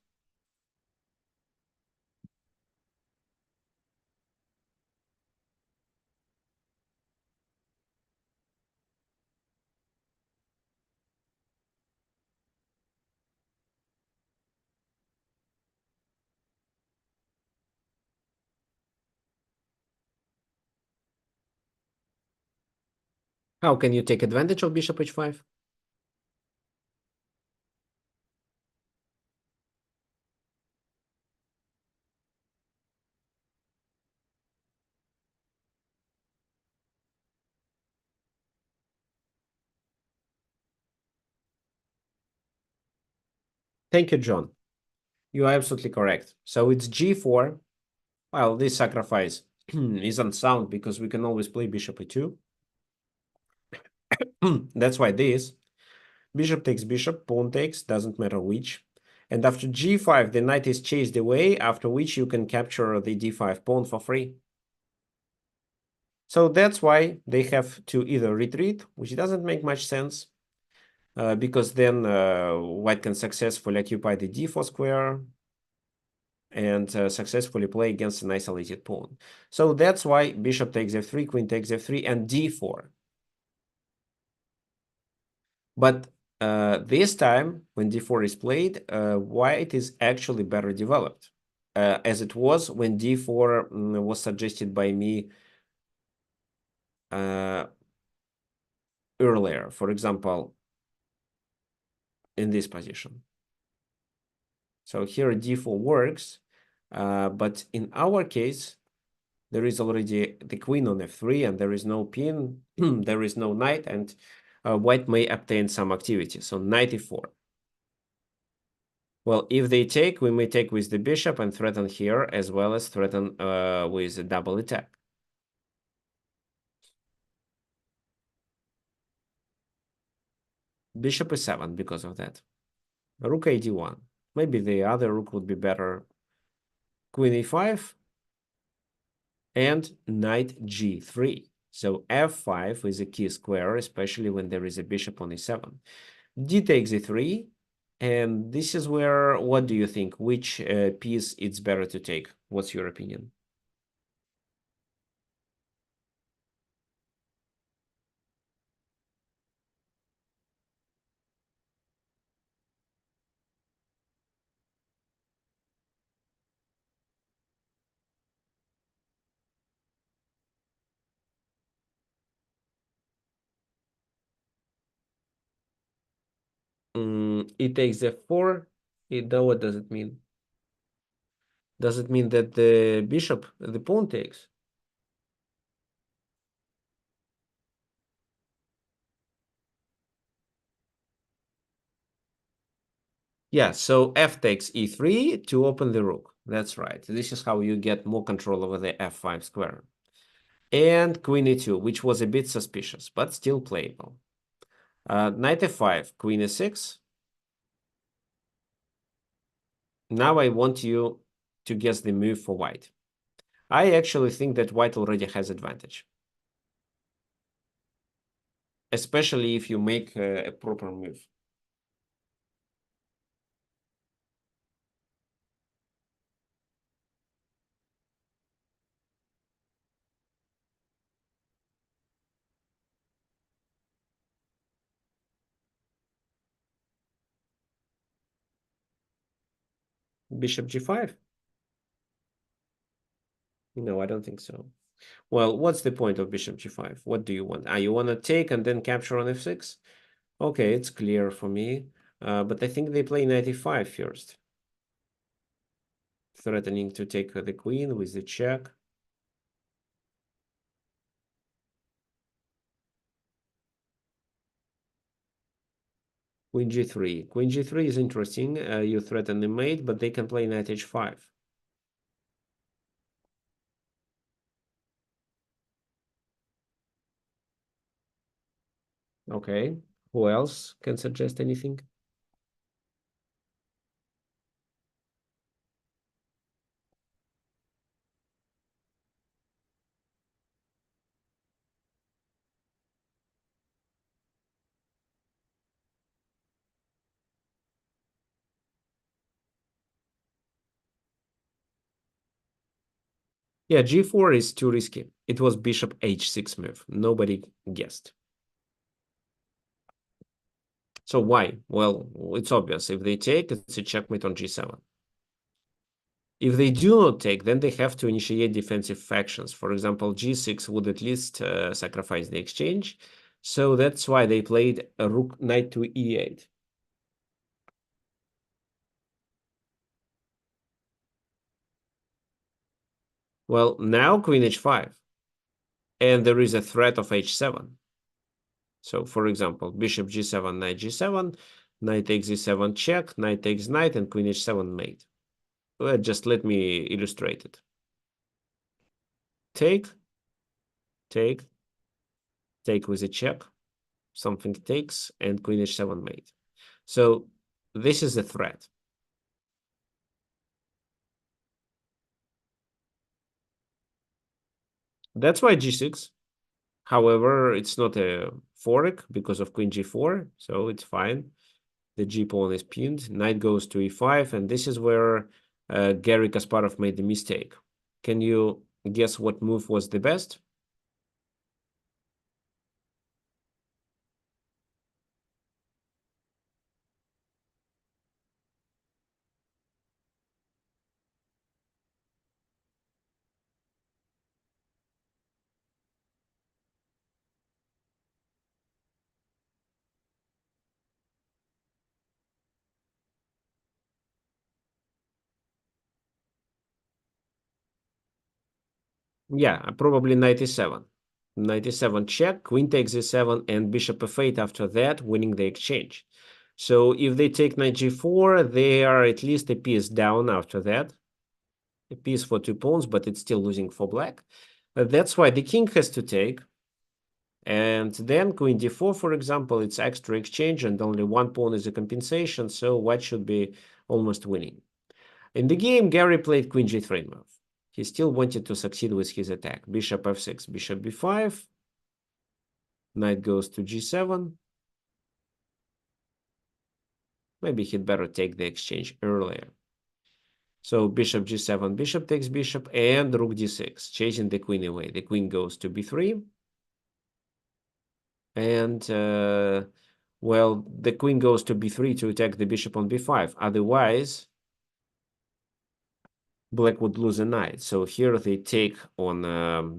How can you take advantage of bishop h5? Thank you, John. You are absolutely correct. So it's g4. Well, this sacrifice isn't sound because we can always play bishop e2. That's why this. Bishop takes bishop, pawn takes, doesn't matter which. And after g5, the knight is chased away, after which you can capture the d5 pawn for free. So that's why they have to either retreat, which doesn't make much sense, because then white can successfully occupy the d4 square and successfully play against an isolated pawn. So that's why bishop takes f3, queen takes f3, and d4. But this time, when d4 is played, white is actually better developed, as it was when d4 was suggested by me earlier, for example, in this position. So here d4 works, but in our case, there is already the queen on f3, and there is no pin, there is no knight, and white may obtain some activity. So knight e4. Well, if they take, we may take with the bishop and threaten here, as well as threaten with a double attack. Bishop e7 because of that. Rook a d1. Maybe the other rook would be better. Queen a5 and knight g3. So f5 is a key square, especially when there is a bishop on e7. D takes e3, and this is where, what do you think? Which piece it's better to take? What's your opinion? It takes f4. What does it mean? Does it mean that the bishop, the pawn takes? Yeah, so f takes e3 to open the rook. That's right. This is how you get more control over the f5 square. And queen e2, which was a bit suspicious, but still playable. Knight f5, queen e6. Now I want you to guess the move for white. I actually think that white already has advantage, especially if you make a proper move. Bishop g5? No, I don't think so. Well, what's the point of bishop g5? What do you want? You want to take and then capture on f6? Okay, it's clear for me. But I think they play knight e5 first, threatening to take the queen with the check. Queen g3. Queen g3 is interesting. You threaten the mate, but they can play knight h5. Okay. Who else can suggest anything? Yeah, g4 is too risky. It was bishop h6 move. Nobody guessed. So why? Well, it's obvious. If they take, it's a checkmate on g7. If they do not take, then they have to initiate defensive factions. For example, g6 would at least sacrifice the exchange. So that's why they played a rook knight to e8. Well, now queen h5. And there is a threat of h7. So, for example, bishop g7, knight g7, knight takes e7 check, knight takes knight, and queen h7 mate. Just let me illustrate it. Take, take, take with a check, something takes, and queen h7 mate. So this is a threat. That's why g6. However, it's not a fork because of queen g4, so it's fine. The g pawn is pinned. Knight goes to e5, and this is where Garry Kasparov made the mistake. Can you guess what move was the best? Yeah, probably knight e7. Knight e7 check, queen takes e7, and bishop f8 after that, winning the exchange. So if they take knight g4, they are at least a piece down after that. A piece for two pawns, but it's still losing for black. That's why the king has to take. And then queen d4, for example, it's extra exchange and only one pawn is a compensation, so white should be almost winning. In the game, Gary played queen g3 move. He still wanted to succeed with his attack. Bishop f6, bishop b5, knight goes to g7. Maybe he'd better take the exchange earlier. So bishop g7, bishop takes bishop, and rook d6, chasing the queen away. The queen goes to b3. And, well, the queen goes to b3 to attack the bishop on b5. Otherwise, black would lose a knight. So here they take on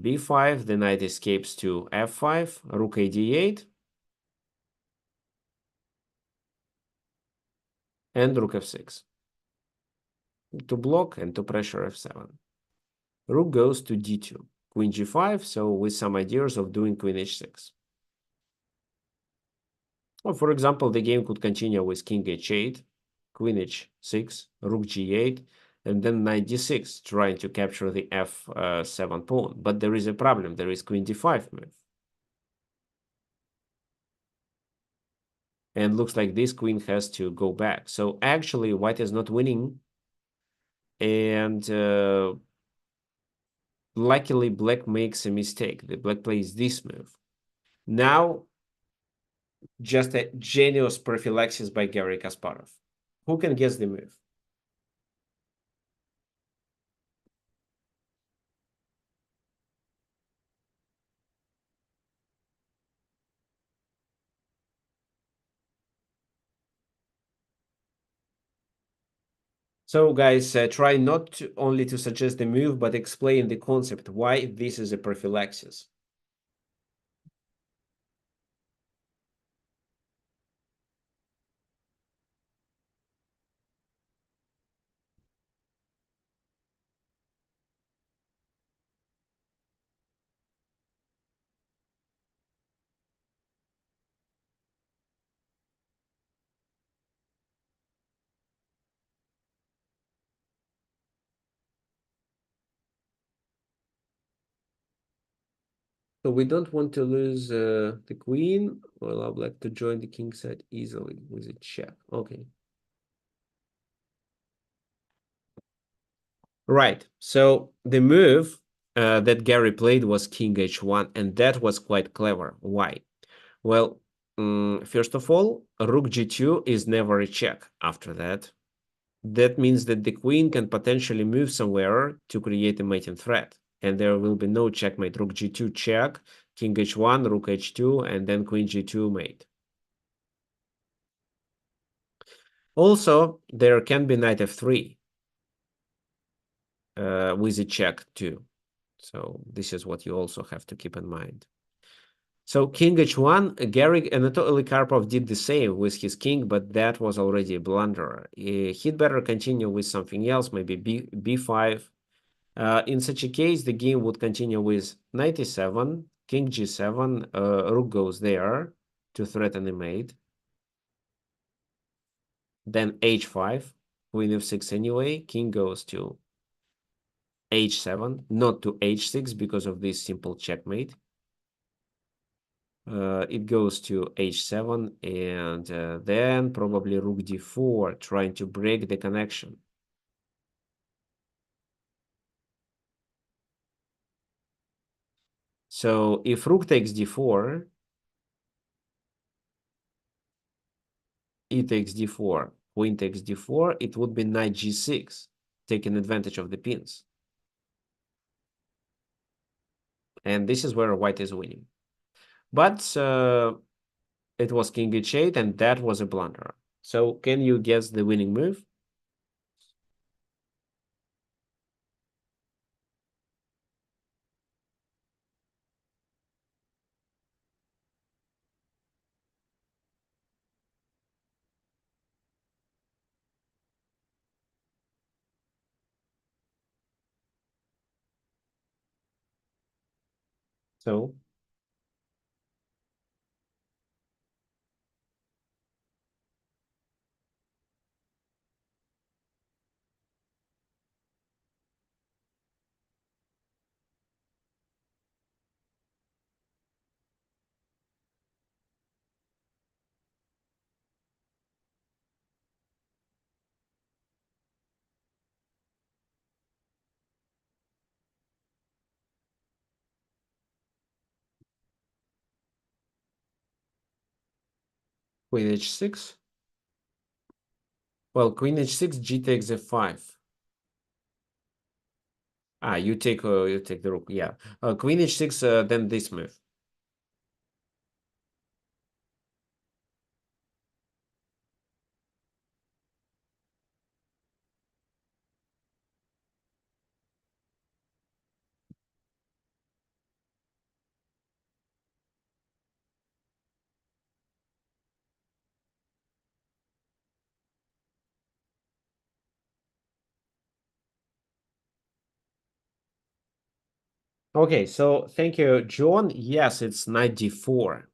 b5. The knight escapes to f5, rook a d8, and rook f6 to block and to pressure f7. Rook goes to d2, queen g5, so with some ideas of doing queen h6. Or for example, the game could continue with king h8, queen h6, rook g8, and then knight d6, trying to capture the f7 pawn. But there is a problem. There is queen d5 move. And looks like this queen has to go back. So actually, white is not winning. And luckily, black makes a mistake. The black plays this move. Now, just a genius prophylaxis by Garry Kasparov. Who can guess the move? So guys, try not to only to suggest the move, but explain the concept, why this is a prophylaxis. So we don't want to lose the queen. We'll allow black to join the king side easily with a check. Okay. Right. So the move that Gary played was king h1, and that was quite clever. Why? Well, first of all, rook g2 is never a check after that. That means that the queen can potentially move somewhere to create a mating threat. And there will be no checkmate. Rook g2 check, king h1, rook h2, and then queen g2 mate. Also, there can be knight f3 with a check too. So this is what you also have to keep in mind. So king h1, Anatoly Karpov did the same with his king, but that was already a blunder. He'd better continue with something else, maybe b5. In such a case, the game would continue with knight e7, king g7, rook goes there to threaten the mate. Then h5, queen f6 anyway, king goes to h7, not to h6 because of this simple checkmate. It goes to h7, and then probably rook d4, trying to break the connection. So if rook takes d4, e takes d4, queen takes d4, it would be knight g6, taking advantage of the pins. And this is where white is winning. But it was king h8, and that was a blunder. So can you guess the winning move? So Queen h6. Well, queen h6, g takes f5. Ah, you take the rook. Yeah. Queen h6, then this move. Okay, so thank you, John. Yes, it's knight d4.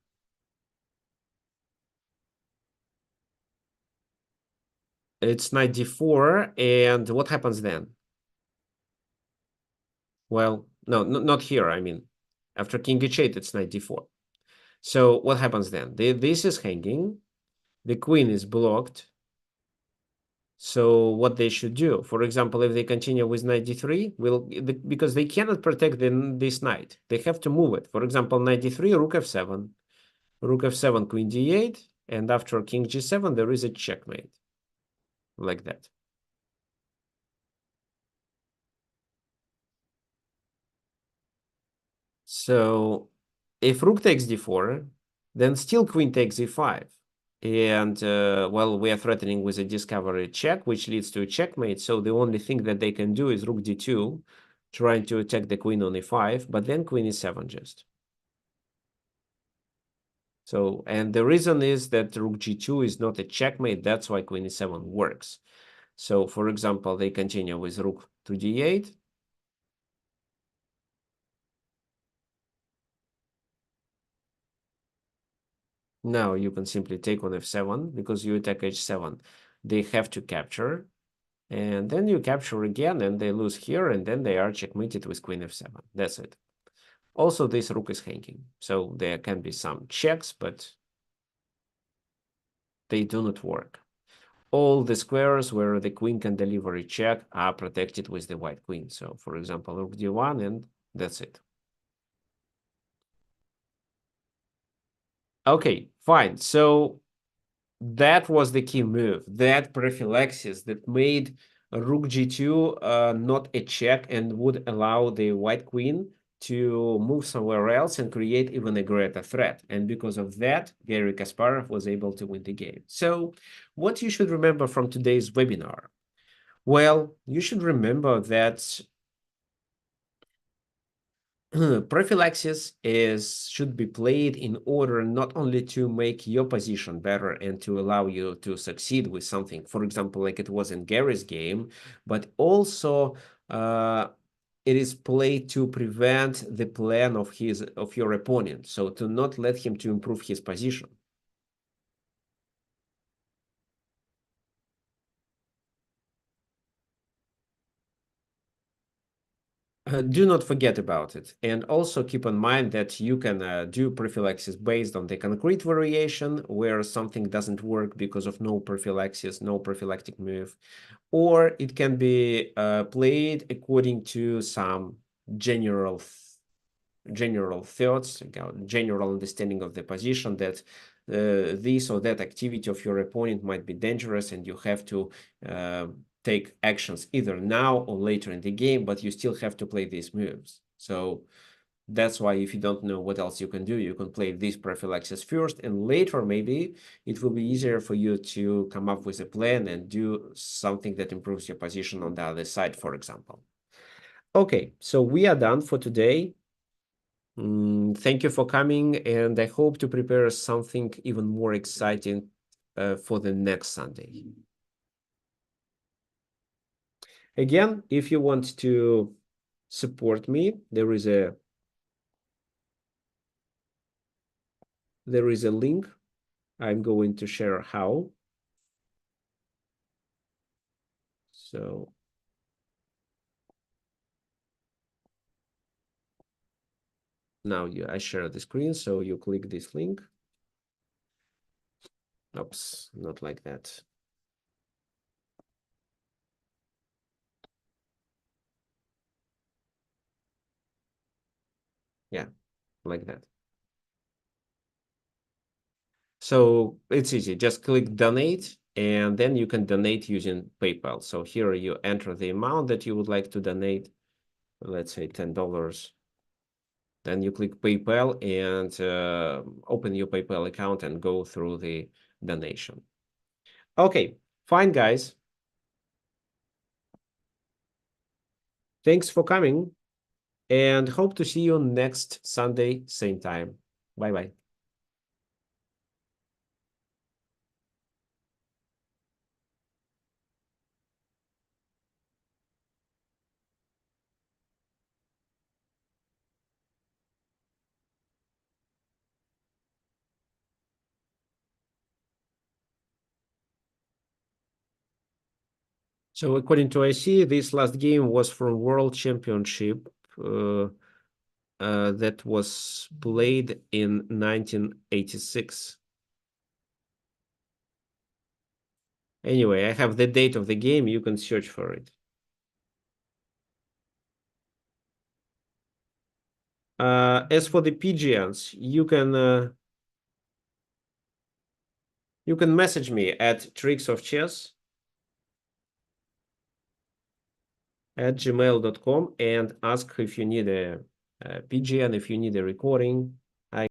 It's knight d4, and what happens then? Well, no, not here. I mean, after king h8, it's knight d4. So what happens then? This is hanging. The queen is blocked. So what they should do, for example, if they continue with knight d3, because they cannot protect this knight, they have to move it. For example, knight d3, rook f7, rook f7, queen d8, and after king g7, there is a checkmate, like that. So if rook takes d4, then still queen takes e5. And, well, we are threatening with a discovery check, which leads to a checkmate. So the only thing that they can do is rook d2, trying to attack the queen on e5, but then queen e7 just. So, and the reason is that rook g2 is not a checkmate. That's why queen e7 works. So, for example, they continue with rook to d8. Now you can simply take on f7 because you attack h7. They have to capture. And then you capture again, and they lose here, and then they are checkmated with queen f7. That's it. Also, this rook is hanging, so there can be some checks, but they do not work. All the squares where the queen can deliver a check are protected with the white queen. So, for example, rook d1, and that's it. Okay, fine. So that was the key move, that prophylaxis that made rook g2 not a check and would allow the white queen to move somewhere else and create even a greater threat. And because of that, Garry Kasparov was able to win the game. So what you should remember from today's webinar? Well, you should remember that prophylaxis should be played in order not only to make your position better and to allow you to succeed with something, for example, like it was in Gary's game, but also it is played to prevent the plan of your opponent, so to not let him to improve his position. Do not forget about it. And also keep in mind that you can do prophylaxis based on the concrete variation, where something doesn't work because of no prophylaxis, no prophylactic move. Or it can be played according to some general thoughts, general understanding of the position that this or that activity of your opponent might be dangerous, and you have to take actions either now or later in the game, but you still have to play these moves. So that's why if you don't know what else you can do, you can play this prophylaxis first, and later maybe it will be easier for you to come up with a plan and do something that improves your position on the other side, for example. Okay, so we are done for today. Thank you for coming, and I hope to prepare something even more exciting for the next Sunday. Again, if you want to support me, there is a link. I'm going to share how. So now I share the screen, so you click this link. Oops, not like that. Yeah, like that. So it's easy. Just click donate, and then you can donate using PayPal. So here you enter the amount that you would like to donate. Let's say $10. Then you click PayPal and open your PayPal account and go through the donation. Okay, fine, guys. Thanks for coming, and hope to see you next Sunday, same time. Bye-bye. So according to IC, this last game was from World Championship that was played in 1986. Anyway, I have the date of the game. You can search for it. As for the PGNs, you can message me at tricksofchess@gmail.com and ask if you need a PGN, if you need a recording,